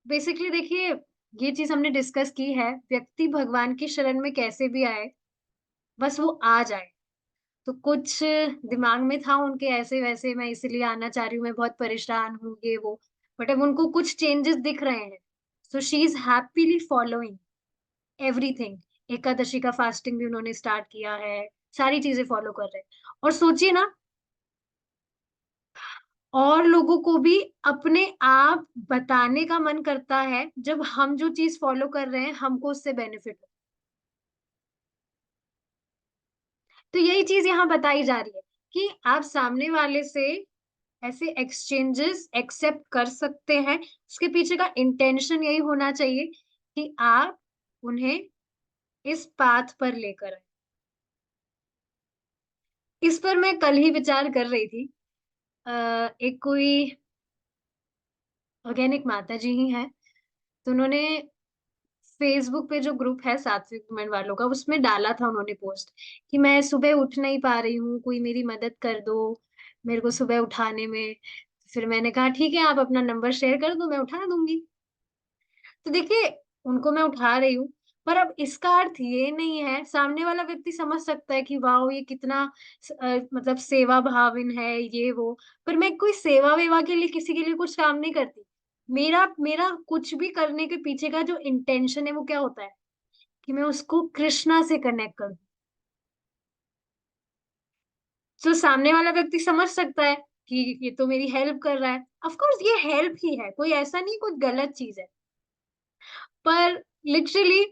बेसिकली देखिए, ये चीज़ हमने डिस्कस की है, व्यक्ति भगवान की शरण में कैसे भी आए, बस वो आ जाए। तो कुछ दिमाग में था उनके ऐसे-वैसे, मैं इसीलिए आना चाह रही हूँ, मैं बहुत परेशान हूँ, ये वो, बट अब उनको कुछ चेंजेस दिख रहे हैं। So she is happily following everything. Ekadashi का फास्टिंग भी उन्होंने स्टार्ट किया है, सारी चीज़ें फॉलो कर रहे हैं। और सोचिए ना, और लोगों को भी अपने आप बताने का मन करता है, जब हम जो चीज़ फॉलो कर रहे हैं, हमको उससे बेनिफिट हो। तो यही चीज़ यहाँ बताई जा रही है कि आप सामने वाले से ऐसे एक्सचेंजेस एक्सेप्ट कर सकते हैं। उसके पीछे का इंटेंशन यही होना चाहिए कि आप उन्हें इस पाथ पर लेकर आएँ। इस पर मैं कल ही विचार कर रही थी। एक कोई ऑर्गेनिक माताजी ही हैं, तो उन्होंने फेसबुक पे जो ग्रुप है सात्विक वुमेन वालों का, उसमें डाला था उन्होंने पोस्ट कि मैं सुबह उठ नहीं पा रही हूँ, कोई मेरी मदद कर दो, मेरे को सुबह उठाने में। फिर मैंने कहा ठीक है, आप अपना नंबर शेयर कर दो, मैं उठा दूँगी। तो देखिए, उनको मैं उठा रही हूँ, पर अब इसका अर्थ ये नहीं है, सामने वाला व्यक्ति समझ सकता है कि वाओ! ये कितना मतलब सेवा भाविन है, ये वो। पर मैं कोई सेवा-वेवा के लिए किसी के लिए कुछ काम नहीं करती। मेरा मेरा कुछ भी करने के पीछे का जो इंटेंशन है, वो क्या होता है कि मैं उसको कृष्णा से कनेक्ट करूँ। तो सामने वाला व्यक्ति समझ सकता है कि ये तो मेरी हेल्प कर रहा है। ऑफ कोर्स ये हेल्प ही है, कोई ऐसा नहीं कोई गलत चीज़ है। पर literally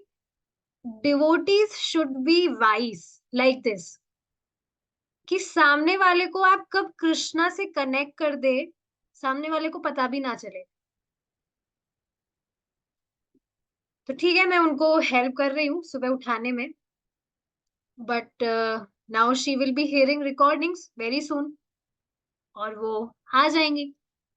devotees should be wise like this कि सामने वाले को आप कब कृष्णा से कनेक्ट कर दे, सामने वाले को पता भी ना चले। तो ठीक है, मैं उनको हेल्प कर रही हूँ सुबह उठाने में, but now she will be hearing recordings very soon और वो आ जाएंगी।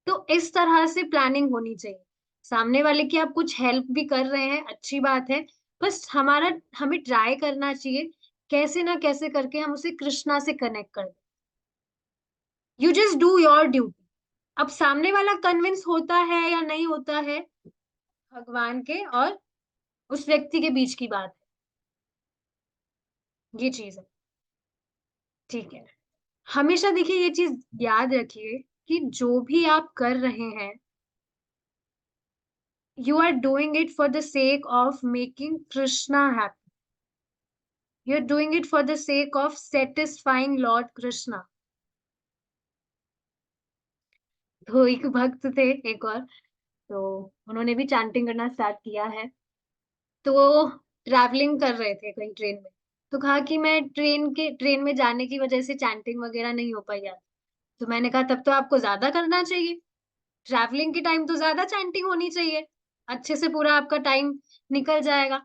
तो इस तरह से प्लानिंग होनी चाहिए। सामने वाले की आप कुछ हेल्प भी कर रहे हैं, अच्छी बात है। बस हमें ट्राई करना चाहिए कैसे ना कैसे करके हम उसे कृष्णा से कनेक्ट कर दें। You just do your duty. अब सामने वाला कन्विंस होता है या नहीं होता है, भगवान के और उस व्यक्ति के बीच की बात है। ये चीज है। ठीक है। हमेशा देखिए ये चीज याद रखिए कि जो भी आप कर रहे हैं, you are doing it for the sake of making Krishna happy. You are doing it for the sake of satisfying lord Krishna. तो एक भक्त थे एक और, तो उन्होंने भी चैंटिंग करना स्टार्ट किया है। तो वो ट्रैवलिंग कर रहे थे कहीं ट्रेन में, तो कहा कि मैं ट्रेन में जाने की वजह से चैंटिंग वगैरह नहीं हो पाई यार। तो मैंने कहा तब तो आपको ज्यादा करना चाहिए, ट्रैवलिंग के टाइम तो ज्यादा चैंटिंग होनी चाहिए, अच्छे से पूरा आपका टाइम निकल जाएगा।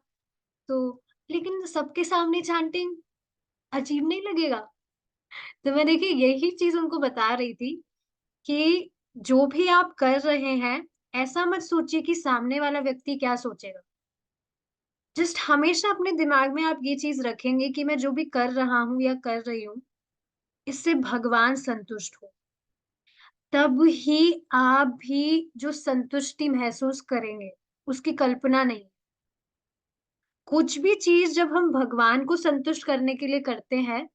तो लेकिन सबके सामने चैंटिंग अजीब नहीं लगेगा? तो मैं देखिए यही चीज उनको बता रही थी कि जो भी आप कर रहे हैं, ऐसा मत सोचिए कि सामने वाला व्यक्ति क्या सोचेगा। जस्ट हमेशा अपने दिमाग में आप ये चीज रखेंगे कि मैं जो भी कर रहा हूँ या कर रही हूँ, इससे भगवान संतुष्ट हो। तब ही आप भी जो संतुष्टि महसूस करेंगे, उसकी कल्पना नहीं। कुछ भी चीज जब हम भगवान को संतुष्ट करने के लिए करते हैं,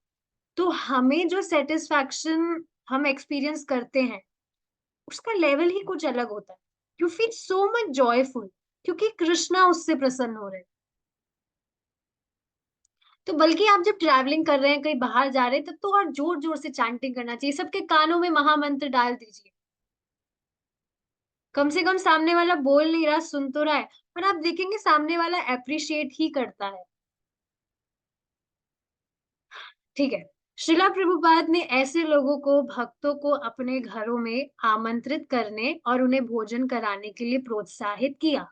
तो हमें जो सेटिस्फैक्शन हम एक्सपीरियंस करते हैं, उसका लेवल ही कुछ अलग होता है। You feel so much joyful क्योंकि कृष्णा उससे प्रसन्न हो रहे हैं। तो बल्कि आप जब ट्रैवलिंग कर रहे हैं, कहीं बाहर जा रहे हैं, तब तो और जोर जोर से चैंटिंग करना चाहिए, सबके कानों में महामंत्र डाल दीजिए। कम से कम सामने वाला बोल नहीं रहा, सुन तो रहा है। और आप देखेंगे सामने वाला अप्रिशिएट ही करता है। ठीक है। श्रीला प्रभुपाद ने ऐसे लोगों को, भक्तों को अपने घरों में आमंत्रित करने और उन्हें भोजन कराने के लिए प्रोत्साहित किया।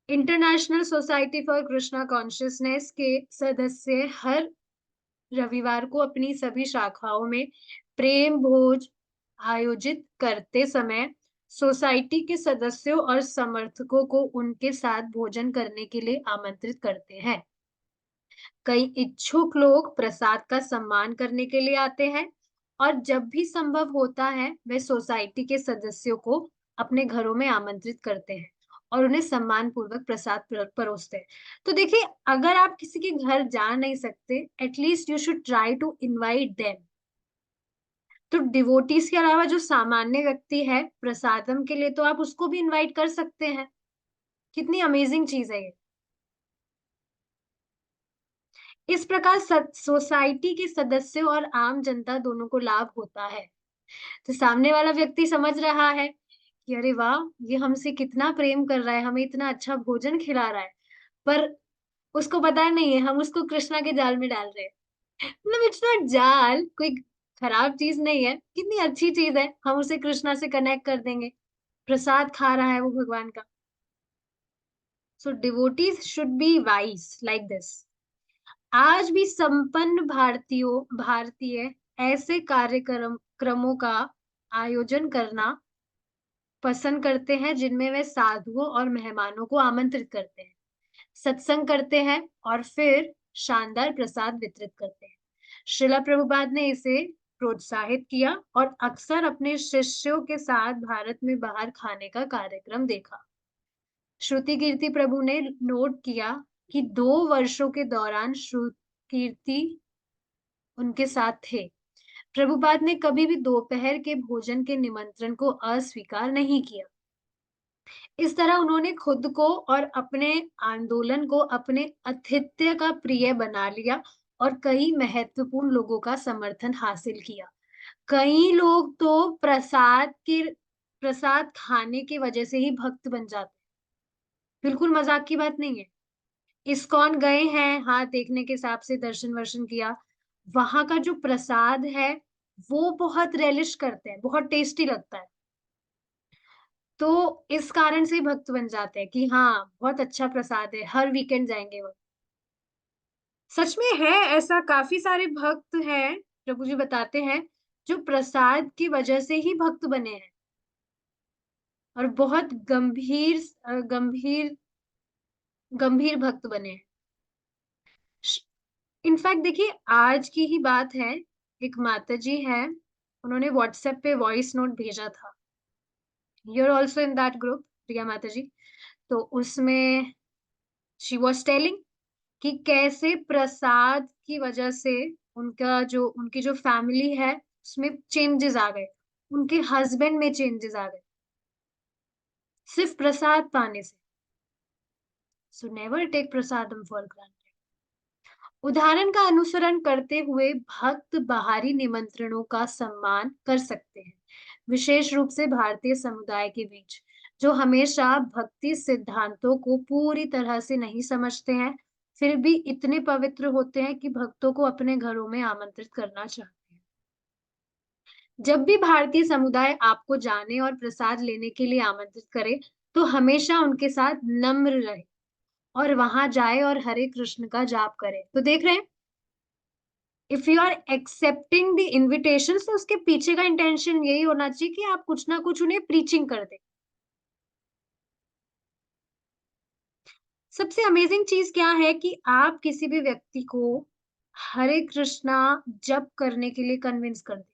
International society for Krishna consciousness के सदस्य हर रविवार को अपनी सभी शाखाओं में प्रेम भोज आयोजित करते समय सोसाइटी के सदस्यों और समर्थकों को उनके साथ भोजन करने के लिए आमंत्रित करते हैं। कई इच्छुक लोग प्रसाद का सम्मान करने के लिए आते हैं और जब भी संभव होता है वे सोसाइटी के सदस्यों को अपने घरों में आमंत्रित करते हैं और उन्हें सम्मान पूर्वक प्रसाद परोसते हैं। तो देखिए, अगर आप किसी के घर जा नहीं सकते, at least you should try to invite them. तो डिवोटीज के अलावा जो सामान्य व्यक्ति है, प्रसादम के लिए तो आप उसको भी इनवाइट कर सकते हैं। कितनी अमेजिंग चीज है ये। इस प्रकार सोसाइटी के सदस्यों और आम जनता दोनों को लाभ होता है। तो सामने वाला व्यक्ति समझ रहा है कि अरे वाह, ये हमसे कितना प्रेम कर रहा है, हमें इतना अच्छा भोजन खिला रहा है, पर उसको पता नहीं है हम उसको कृष्णा के जाल में डाल रहे हैं। मतलब इट्स नॉट जाल, कोई खराब चीज नहीं है, कितनी अच्छी चीज है, हम उसे कृष्णा से कनेक्ट कर देंगे। प्रसाद खा रहा है वो भगवान का। So devotees should be wise like this. आज भी संपन्न भारतीय ऐसे कार्यक्रम क्रमों का आयोजन करना पसंद करते हैं जिनमें वे साधुओं और मेहमानों को आमंत्रित करते हैं, सत्संग करते हैं और फिर शानदार प्रसाद वितरित करते हैं। श्रीला प्रभुपाद ने इसे प्रोत्साहित किया और अक्सर अपने शिष्यों के साथ भारत में बाहर खाने का कार्यक्रम देखा। श्रुति कीर्ति प्रभु ने नोट किया कि 2 वर्षों के दौरान श्रुति कीर्ति उनके साथ थे। प्रभुपाद ने कभी भी दोपहर के भोजन के निमंत्रण को अस्वीकार नहीं किया। इस तरह उन्होंने खुद को और अपने आंदोलन को अपने आतिथ्य का प्रिय बना लिया और कई महत्वपूर्ण लोगों का समर्थन हासिल किया। कई लोग तो प्रसाद खाने की वजह से ही भक्त बन जाते हैं। बिल्कुल मजाक की बात नहीं है। इस्कॉन गए हैं, हाँ, देखने के हिसाब से दर्शन वर्शन किया। वहां का जो प्रसाद है वो बहुत रेलिश करते हैं, बहुत टेस्टी लगता है। तो इस कारण से भक्त बन जाते हैं कि हाँ, बहुत अच्छा प्रसाद है, हर वीकेंड जाएंगे वो। सच में है ऐसा, काफी सारे भक्त हैं, प्रभु जी बताते हैं, जो प्रसाद की वजह से ही भक्त बने हैं और बहुत गंभीर गंभीर भक्त बने हैं। इनफैक्ट देखिए, आज की ही बात है, एक माता जी है, उन्होंने व्हाट्सएप पे वॉइस नोट भेजा था। You are also in that group, Priya Mata ji. तो उसमें शी वॉज टेलिंग कि कैसे प्रसाद की वजह से उनकी जो फैमिली है उसमें चेंजेस आ गए, उनके हस्बैंड में चेंजेस आ गए, सिर्फ प्रसाद पाने से। So never take prasadam for granted. उदाहरण का अनुसरण करते हुए भक्त बाहरी निमंत्रणों का सम्मान कर सकते हैं, विशेष रूप से भारतीय समुदाय के बीच, जो हमेशा भक्ति सिद्धांतों को पूरी तरह से नहीं समझते हैं, फिर भी इतने पवित्र होते हैं कि भक्तों को अपने घरों में आमंत्रित करना चाहते हैं। जब भी भारतीय समुदाय आपको जाने और प्रसाद लेने के लिए आमंत्रित करे, तो हमेशा उनके साथ नम्र रहे और वहां जाए और हरे कृष्ण का जाप करे। तो देख रहे हैं, if you are accepting the invitation, तो उसके पीछे का इंटेंशन यही होना चाहिए कि आप कुछ ना कुछ उन्हें प्रीचिंग कर दें। सबसे अमेजिंग चीज क्या है कि आप किसी भी व्यक्ति को हरे कृष्णा जप करने के लिए कन्विंस कर दे,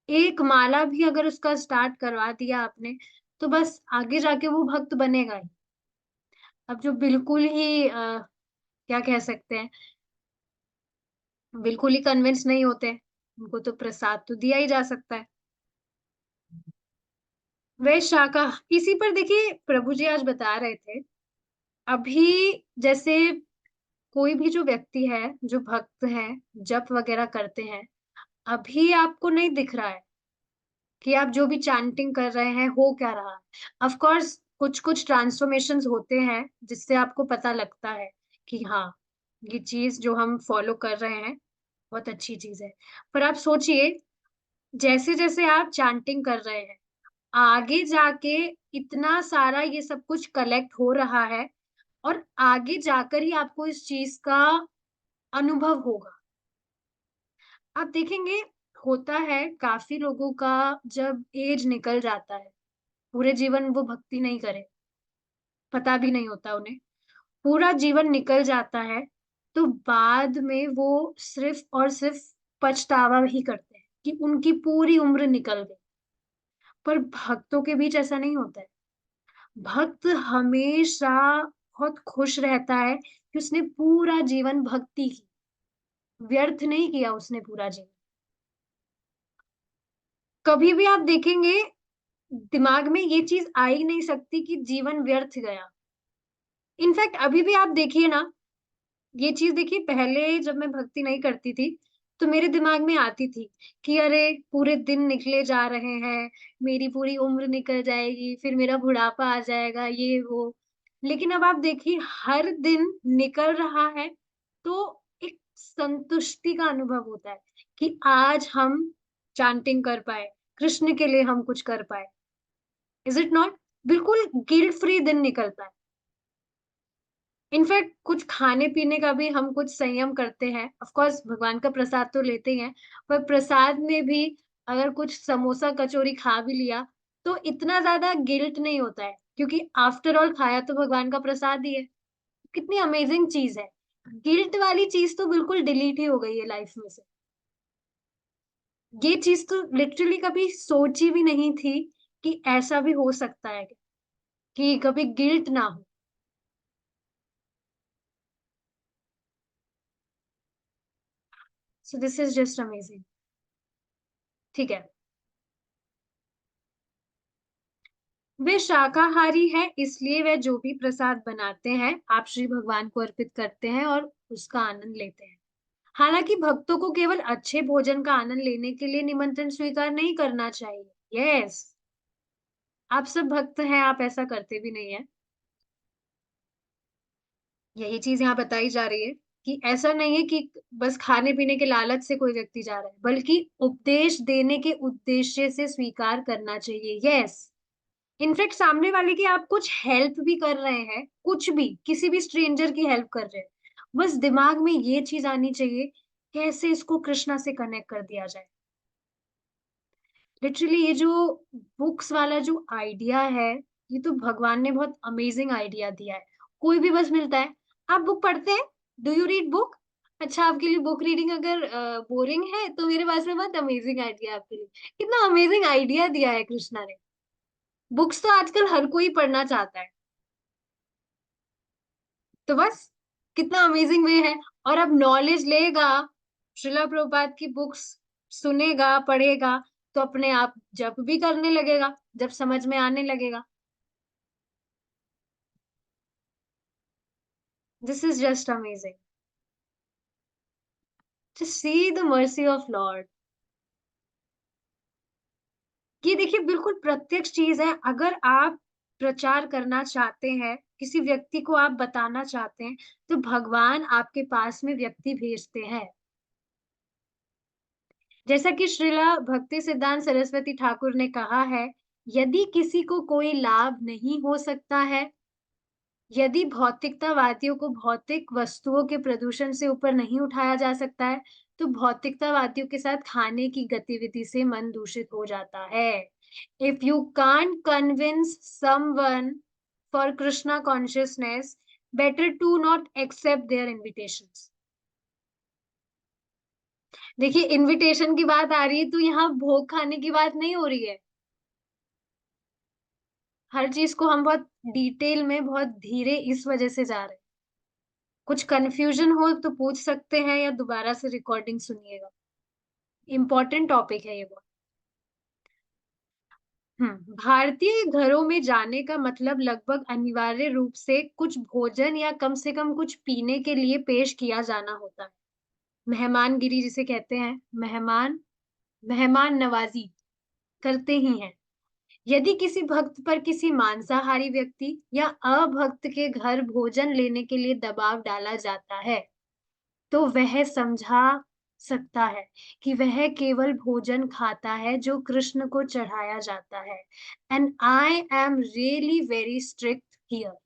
एक माला भी अगर उसका स्टार्ट करवा दिया आपने, तो बस आगे जाके वो भक्त बनेगा ही। अब जो बिल्कुल ही क्या कह सकते हैं, बिल्कुल ही कन्विंस नहीं होते, उनको तो प्रसाद तो दिया ही जा सकता है। वे शाका इसी पर देखिए प्रभु जी आज बता रहे थे। अभी जैसे कोई भी जो व्यक्ति है, जो भक्त है, जप वगैरह करते हैं, अभी आपको नहीं दिख रहा है कि आप जो भी चैंटिंग कर रहे हैं हो क्या रहा है। ऑफ कोर्स कुछ कुछ ट्रांसफॉर्मेशंस होते हैं जिससे आपको पता लगता है कि हाँ, ये चीज जो हम फॉलो कर रहे हैं बहुत अच्छी चीज है। पर आप सोचिए, जैसे जैसे आप चैंटिंग कर रहे हैं, आगे जाके इतना सारा ये सब कुछ कलेक्ट हो रहा है, और आगे जाकर ही आपको इस चीज का अनुभव होगा। आप देखेंगे, होता है काफी लोगों का, जब एज निकल जाता है, पूरे जीवन वो भक्ति नहीं करे, पता भी नहीं होता उन्हें, पूरा जीवन निकल जाता है, तो बाद में वो सिर्फ और सिर्फ पछतावा ही करते हैं कि उनकी पूरी उम्र निकल गई। पर भक्तों के बीच ऐसा नहीं होता है। भक्त हमेशा बहुत खुश रहता है कि उसने पूरा जीवन भक्ति की, व्यर्थ नहीं किया उसने पूरा जीवन। कभी भी आप देखेंगे, दिमाग में ये चीज आ ही नहीं सकती कि जीवन व्यर्थ गया। इनफैक्ट अभी भी आप देखिए ना, ये चीज देखिए, पहले जब मैं भक्ति नहीं करती थी तो मेरे दिमाग में आती थी कि अरे पूरे दिन निकले जा रहे हैं, मेरी पूरी उम्र निकल जाएगी, फिर मेरा बुढ़ापा आ जाएगा, ये वो। लेकिन अब आप देखिए, हर दिन निकल रहा है, तो एक संतुष्टि का अनुभव होता है कि आज हम चांटिंग कर पाए, कृष्ण के लिए हम कुछ कर पाए। Is it not? बिल्कुल गिल्ट फ्री दिन निकलता है। इनफैक्ट कुछ खाने पीने का भी हम कुछ संयम करते हैं, ऑफ कोर्स भगवान का प्रसाद तो लेते ही हैं, पर प्रसाद में भी अगर कुछ समोसा कचौरी खा भी लिया तो इतना ज्यादा गिल्ट नहीं होता है, क्योंकि आफ्टर ऑल खाया तो भगवान का प्रसाद ही है। कितनी अमेजिंग चीज है। गिल्ट वाली चीज तो बिल्कुल डिलीट ही हो गई है लाइफ में से। ये चीज तो लिटरली कभी सोची भी नहीं थी कि ऐसा भी हो सकता है कि कभी गिल्ट ना हो। So this is just amazing. ठीक है। वे शाकाहारी है, इसलिए वे जो भी प्रसाद बनाते हैं आप श्री भगवान को अर्पित करते हैं और उसका आनंद लेते हैं। हालांकि भक्तों को केवल अच्छे भोजन का आनंद लेने के लिए निमंत्रण स्वीकार नहीं करना चाहिए। यस, आप सब भक्त हैं, आप ऐसा करते भी नहीं है। यही चीज यहाँ बताई जा रही है कि ऐसा नहीं है कि बस खाने पीने के लालच से कोई व्यक्ति जा रहा है, बल्कि उपदेश देने के उद्देश्य से स्वीकार करना चाहिए। यस, इनफैक्ट सामने वाले की आप कुछ हेल्प भी कर रहे हैं, कुछ भी किसी भी स्ट्रेंजर की हेल्प कर रहे हैं, बस दिमाग में ये चीज आनी चाहिए, कैसे इसको कृष्णा से कनेक्ट कर दिया जाए। लिटरली ये जो बुक्स वाला जो आइडिया है, ये तो भगवान ने बहुत अमेजिंग आइडिया दिया है। कोई भी बस मिलता है, आप बुक पढ़ते हैं, डू यू रीड बुक? अच्छा, आपके लिए बुक रीडिंग अगर बोरिंग है तो मेरे पास में बहुत अमेजिंग आइडिया है आपके लिए। कितना अमेजिंग आइडिया दिया है कृष्णा ने। बुक्स तो आजकल हर कोई पढ़ना चाहता है, तो बस कितना अमेजिंग वे है। और अब नॉलेज लेगा, श्रीला प्रभुपाद की बुक्स सुनेगा, पढ़ेगा, तो अपने आप जब भी करने लगेगा, जब समझ में आने लगेगा। This is just amazing. Just see the mercy of Lord. ये देखिए बिल्कुल प्रत्यक्ष चीज है। अगर आप प्रचार करना चाहते हैं, किसी व्यक्ति को आप बताना चाहते हैं, तो भगवान आपके पास में व्यक्ति भेजते हैं। जैसा कि श्रीला भक्ति सिद्धांत सरस्वती ठाकुर ने कहा है, यदि किसी को कोई लाभ नहीं हो सकता है, यदि भौतिकतावादियों को भौतिक वस्तुओं के प्रदूषण से ऊपर नहीं उठाया जा सकता है, तो भौतिकतावादियों के साथ खाने की गतिविधि से मन दूषित हो जाता है। If you can't convince someone for Krishna consciousness, better to not accept their invitations. देखिए, इनविटेशन की बात आ रही है तो यहाँ भोग खाने की बात नहीं हो रही है। हर चीज को हम बहुत डिटेल में, बहुत धीरे इस वजह से जा रहे हैं। कुछ कंफ्यूजन हो तो पूछ सकते हैं या दोबारा से रिकॉर्डिंग सुनिएगा। इम्पोर्टेंट टॉपिक है ये बहुत। भारतीय घरों में जाने का मतलब लगभग अनिवार्य रूप से कुछ भोजन या कम से कम कुछ पीने के लिए पेश किया जाना होता है। मेहमानगिरी जिसे कहते हैं, मेहमान नवाजी करते ही हैं। यदि किसी भक्त पर किसी मांसाहारी व्यक्ति या अभक्त के घर भोजन लेने के लिए दबाव डाला जाता है, तो वह समझा सकता है कि वह केवल भोजन खाता है जो कृष्ण को चढ़ाया जाता है। And I am really very strict here.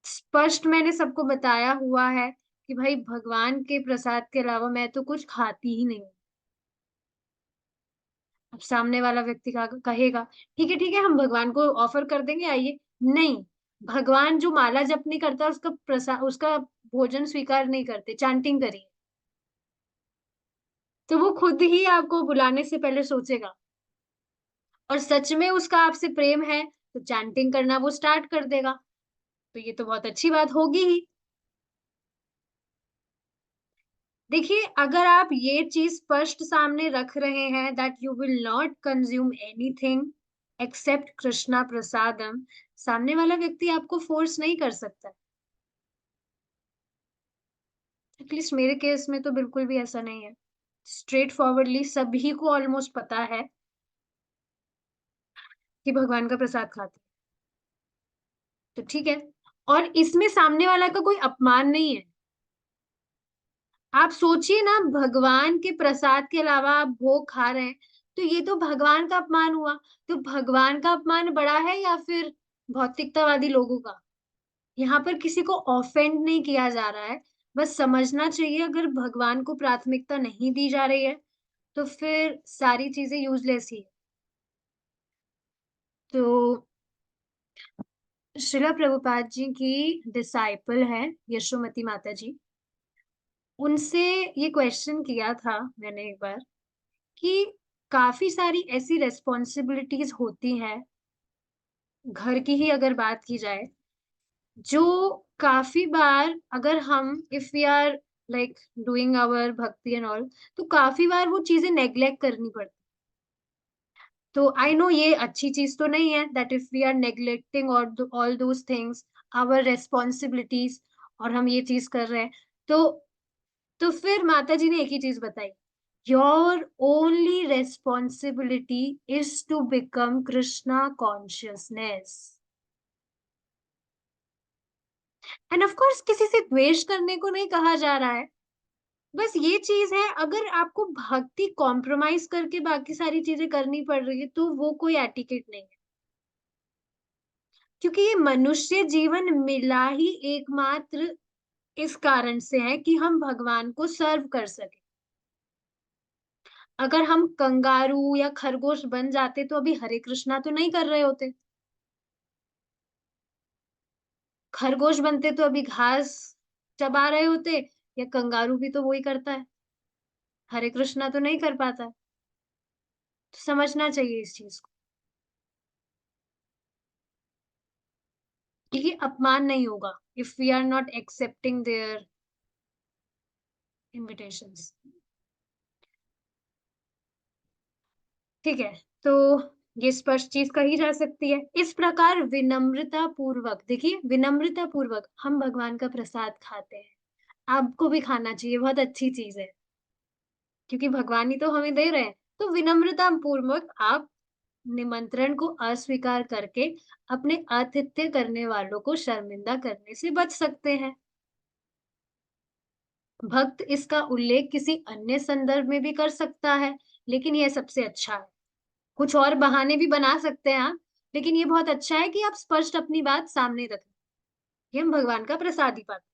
स्पष्ट मैंने सबको बताया हुआ है कि भाई भगवान के प्रसाद के अलावा मैं तो कुछ खाती ही नहीं हूँ। अब सामने वाला व्यक्ति कहेगा, ठीक है हम भगवान को ऑफर कर देंगे, आइए। नहीं, भगवान जो माला जप नहीं करता उसका प्रसाद, उसका भोजन स्वीकार नहीं करते, चैंटिंग करिए। तो वो खुद ही आपको बुलाने से पहले सोचेगा, और सच में उसका आपसे प्रेम है तो चैंटिंग करना वो स्टार्ट कर देगा। तो ये तो बहुत अच्छी बात होगी ही। देखिए, अगर आप ये चीज स्पष्ट सामने रख रहे हैं that you will not consume anything except Krishna prasadam, सामने वाला व्यक्ति आपको फोर्स नहीं कर सकता। एटलीस्ट मेरे केस में तो बिल्कुल भी ऐसा नहीं है। स्ट्रेट फॉरवर्डली सभी को ऑलमोस्ट पता है कि भगवान का प्रसाद खाते हैं, तो ठीक है। और इसमें सामने वाला का कोई अपमान नहीं है। आप सोचिए ना, भगवान के प्रसाद के अलावा आप भोग खा रहे हैं, तो ये तो भगवान का अपमान हुआ। तो भगवान का अपमान बड़ा है या फिर भौतिकतावादी लोगों का? यहाँ पर किसी को ऑफेंड नहीं किया जा रहा है। बस समझना चाहिए, अगर भगवान को प्राथमिकता नहीं दी जा रही है तो फिर सारी चीजें यूजलेस ही है। तो श्रीला प्रभुपाद जी की डिसाइपल है यशोमती माता जी, उनसे ये क्वेश्चन किया था मैंने एक बार कि काफी सारी ऐसी रेस्पॉन्सिबिलिटीज होती हैं घर की ही अगर बात की जाए, जो काफी बार अगर हम if we are like doing our bhakti and all, तो काफी बार वो चीजें नेग्लेक्ट करनी पड़ती। तो आई नो ये अच्छी चीज तो नहीं है that if we are neglecting all those things, our responsibilities, और हम ये चीज कर रहे हैं। तो फिर माता जी ने एक ही चीज बताई, your only responsibility is to become Krishna consciousness. And of course किसी से द्वेष करने को नहीं कहा जा रहा है। बस ये चीज है, अगर आपको भक्ति कॉम्प्रोमाइज करके बाकी सारी चीजें करनी पड़ रही है तो वो कोई एटिकेट नहीं है। क्योंकि ये मनुष्य जीवन मिला ही एकमात्र इस कारण से है कि हम भगवान को सर्व कर सके। अगर हम कंगारू या खरगोश बन जाते तो अभी हरे कृष्णा तो नहीं कर रहे होते। खरगोश बनते तो अभी घास चबा रहे होते, या कंगारू भी तो वही करता है, हरे कृष्णा तो नहीं कर पाता। तो समझना चाहिए इस चीज को कि ये अपमान नहीं होगा if we are not accepting their invitations. ठीक है, तो ये स्पष्ट चीज कही जा सकती है। इस प्रकार विनम्रता पूर्वक, देखिए विनम्रता पूर्वक हम भगवान का प्रसाद खाते हैं। आपको भी खाना चाहिए, बहुत अच्छी चीज है, क्योंकि भगवान ही तो हमें दे रहे हैं। तो विनम्रता पूर्वक आप निमंत्रण को अस्वीकार करके अपने आतिथ्य करने वालों को शर्मिंदा करने से बच सकते हैं। भक्त इसका उल्लेख किसी अन्य संदर्भ में भी कर सकता है, लेकिन यह सबसे अच्छा है। कुछ और बहाने भी बना सकते हैं आप, लेकिन ये बहुत अच्छा है कि आप स्पष्ट अपनी बात सामने रखें कि हम भगवान का प्रसाद ही पाते हैं।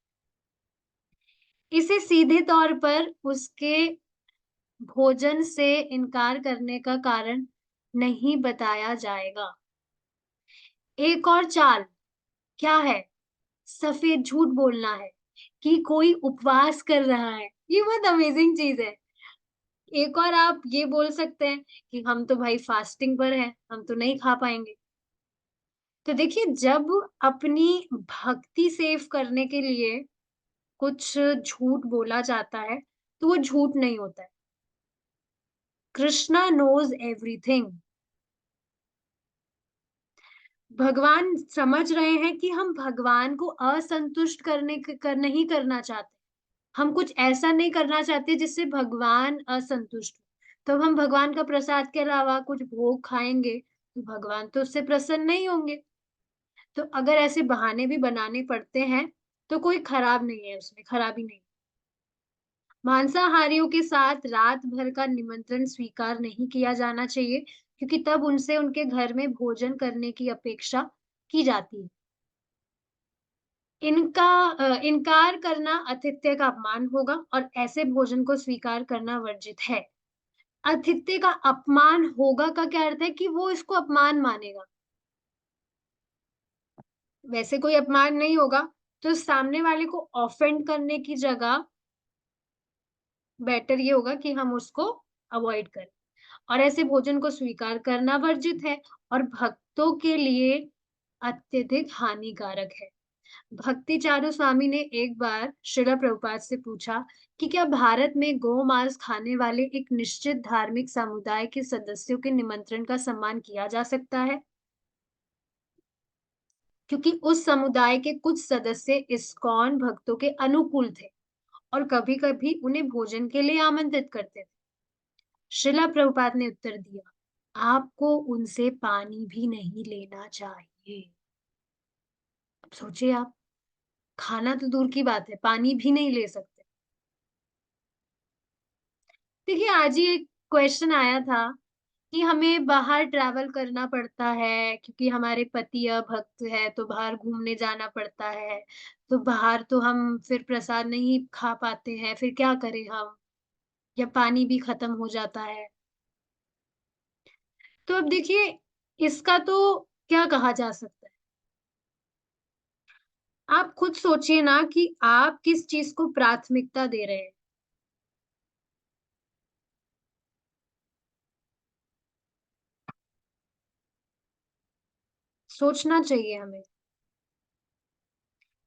इसे सीधे तौर पर उसके भोजन से इनकार करने का कारण नहीं बताया जाएगा। एक और चाल क्या है? सफेद झूठ बोलना है कि कोई उपवास कर रहा है। ये बहुत अमेजिंग चीज है। एक और आप ये बोल सकते हैं कि हम तो भाई फास्टिंग पर हैं, हम तो नहीं खा पाएंगे। तो देखिए, जब अपनी भक्ति सेव करने के लिए कुछ झूठ बोला जाता है तो वो झूठ नहीं होता है। Krishna knows everything. भगवान समझ रहे हैं कि हम भगवान को असंतुष्ट नहीं करना चाहते। हम कुछ ऐसा नहीं करना चाहते जिससे भगवान असंतुष्ट हो। तो हम भगवान का प्रसाद के अलावा कुछ भोग खाएंगे तो भगवान तो उससे प्रसन्न नहीं होंगे। तो अगर ऐसे बहाने भी बनाने पड़ते हैं तो कोई खराब नहीं है, उसमें खराबी नहीं। मांसाहारियों के साथ रात भर का निमंत्रण स्वीकार नहीं किया जाना चाहिए, क्योंकि तब उनसे उनके घर में भोजन करने की अपेक्षा की जाती है। इनकार करना आतिथ्य का अपमान होगा और ऐसे भोजन को स्वीकार करना वर्जित है। आतिथ्य का अपमान होगा का क्या अर्थ है कि वो इसको अपमान मानेगा। वैसे कोई अपमान नहीं होगा, तो सामने वाले को ऑफेंड करने की जगह बेटर ये होगा कि हम उसको अवॉइड करें। और ऐसे भोजन को स्वीकार करना वर्जित है और भक्तों के लिए अत्यधिक हानिकारक है। भक्ति चारू स्वामी ने एक बार श्रीला प्रभुपाद से पूछा कि क्या भारत में गौ मांस खाने वाले एक निश्चित धार्मिक समुदाय के सदस्यों के निमंत्रण का सम्मान किया जा सकता है, क्योंकि उस समुदाय के कुछ सदस्य इस्कॉन भक्तों के अनुकूल थे और कभी-कभी उन्हें भोजन के लिए आमंत्रित करते थे। श्रीला प्रभुपाद ने उत्तर दिया, आपको उनसे पानी भी नहीं लेना चाहिए। अब सोचिए आप, खाना तो दूर की बात है, पानी भी नहीं ले सकते। देखिए, आज ही एक क्वेश्चन आया था कि हमें बाहर ट्रैवल करना पड़ता है क्योंकि हमारे पति भक्त है, तो बाहर घूमने जाना पड़ता है। तो बाहर तो हम फिर प्रसाद नहीं खा पाते हैं, फिर क्या करें हम? या पानी भी खत्म हो जाता है। तो अब देखिए, इसका तो क्या कहा जा सकता है? आप खुद सोचिए ना कि आप किस चीज़ को प्राथमिकता दे रहे हैं। सोचना चाहिए हमें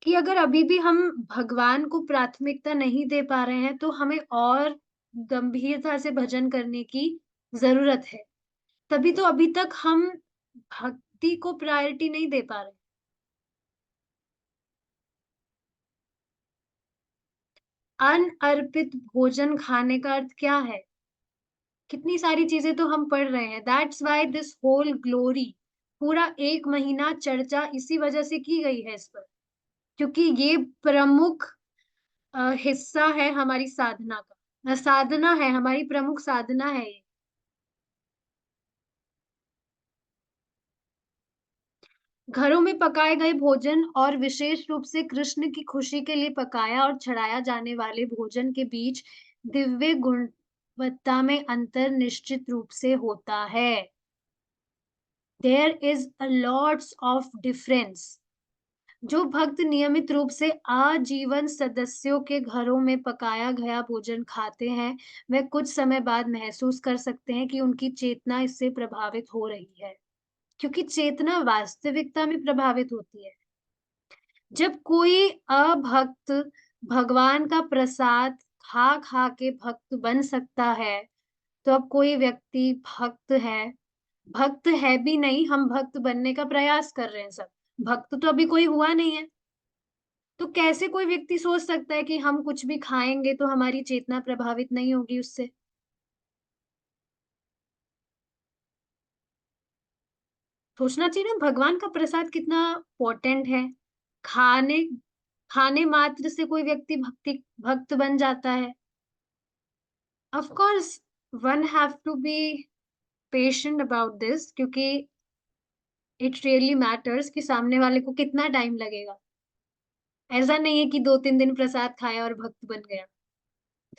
कि अगर अभी भी हम भगवान को प्राथमिकता नहीं दे पा रहे हैं, तो हमें और गंभीरता से भजन करने की ज़रूरत है। तभी तो अभी तक हम भक्ति को प्रायोरिटी नहीं दे पा रहे। अनअर्पित भोजन खाने का अर्थ क्या है? कितनी सारी चीज़ें तो हम पढ़ रहे हैं। That's why this whole glory, पूरा 1 महीना चर्चा इसी वजह से की गई है इस पर, क्योंकि ये प्रमुख हिस्सा है हमारी साधना का। साधना है, हमारी प्रमुख साधना है ये। घरों में पकाए गए भोजन और विशेष रूप से कृष्ण की खुशी के लिए पकाया और चढ़ाया जाने वाले भोजन के बीच दिव्य गुणवत्ता में अंतर निश्चित रूप से होता है। There is a lots of difference. जो भक्त नियमित रूप से आजीवन सदस्यों के घरों में पकाया गया भोजन खाते हैं, वे कुछ समय बाद महसूस कर सकते हैं कि उनकी चेतना इससे प्रभावित हो रही है, क्योंकि चेतना वास्तविकता में प्रभावित होती है। जब कोई अभक्त भगवान का प्रसाद खा-खा के भक्त बन सकता है, तो अब कोई व्यक्ति भक्त है भी नहीं, हम भक्त बनने का प्रयास कर रहे हैं सब। भक्त तो अभी कोई हुआ नहीं है। तो कैसे कोई व्यक्ति सोच सकता है कि हम कुछ भी खाएँगे तो हमारी चेतना प्रभावित नहीं होगी उससे? सोचना चाहिए ना, भगवान का प्रसाद कितना पोटेंट है। खाने खाने मात्र से कोई व्यक्ति भक्त बन जाता है। Of course one have to be patient about this, क्योंकि इट रियली मैटर्स कि सामने वाले को कितना टाइम लगेगा। ऐसा नहीं है कि 2-3 दिन प्रसाद खाया और भक्त बन गया।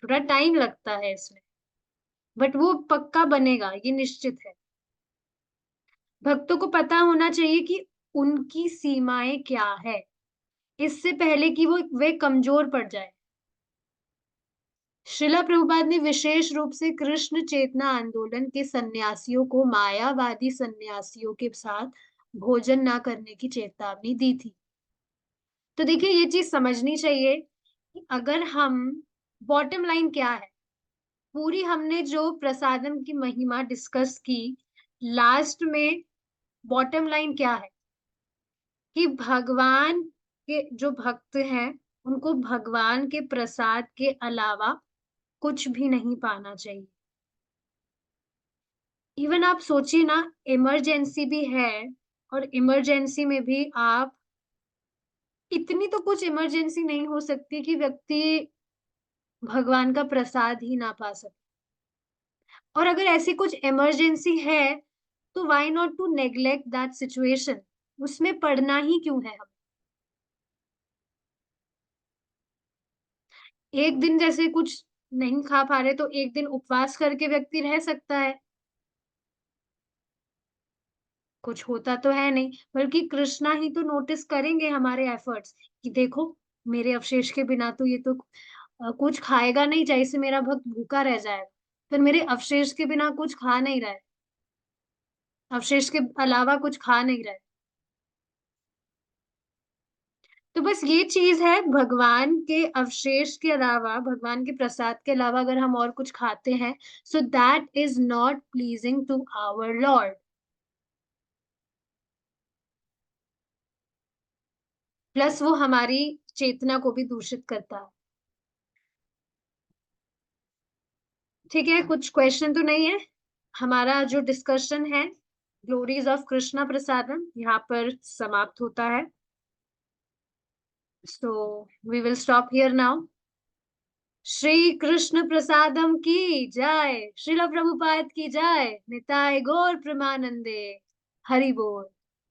थोड़ा टाइम लगता है इसमें, बट वो पक्का बनेगा, ये निश्चित है। भक्तों को पता होना चाहिए कि उनकी सीमाएँ क्या है, इससे पहले कि वे कमज़ोर पड़ जाएँ। श्रीला प्रभुपाद ने विशेष रूप से कृष्ण चेतना आंदोलन के सन्यासियों को मायावादी सन्यासियों के साथ भोजन ना करने की चेतावनी दी थी। तो देखिए, ये चीज़ समझनी चाहिए कि अगर हम बॉटम लाइन क्या है, पूरी हमने जो प्रसादम की महिमा डिस्कस की, लास्ट में बॉटम लाइन क्या है? कि भगवान के जो भक्त हैं उनको भगवान के प्रसाद के अलावा कुछ भी नहीं पाना चाहिए। इवन आप सोचिए ना, इमरजेंसी भी है, और इमरजेंसी में भी आप, इतनी तो कुछ इमरजेंसी नहीं हो सकती कि व्यक्ति भगवान का प्रसाद ही ना पा सके। और अगर ऐसी कुछ इमरजेंसी है तो why not to neglect that situation, उसमें पढ़ना ही क्यों है हम। एक दिन जैसे कुछ नहीं खा पा रहे तो एक दिन उपवास करके व्यक्ति रह सकता है, कुछ होता तो है नहीं। बल्कि कृष्णा ही तो नोटिस करेंगे हमारे एफर्ट्स कि देखो, मेरे अवशेष के बिना तो ये तो कुछ खाएगा नहीं, जैसे मेरा भक्त भूखा रह जाएगा, फिर मेरे अवशेष के बिना कुछ खा नहीं रहा है, अवशेष के अलावा कुछ खा नहीं रहा है। तो बस ये चीज है, भगवान के अवशेष के अलावा, भगवान के प्रसाद के अलावा अगर हम और कुछ खाते हैं, so that is not pleasing to our lord. Plus वो हमारी चेतना को भी दूषित करता है। ठीक है, कुछ क्वेश्चन तो नहीं है। हमारा जो डिस्कशन है ग्लोरीज ऑफ कृष्णा प्रसादम यहाँ पर समाप्त होता है। So we will stop here now. Shri Krishna prasadam की जय, श्रील प्रभुपाद की जय, निताय गौर प्रेमानंदे, हरि बोल।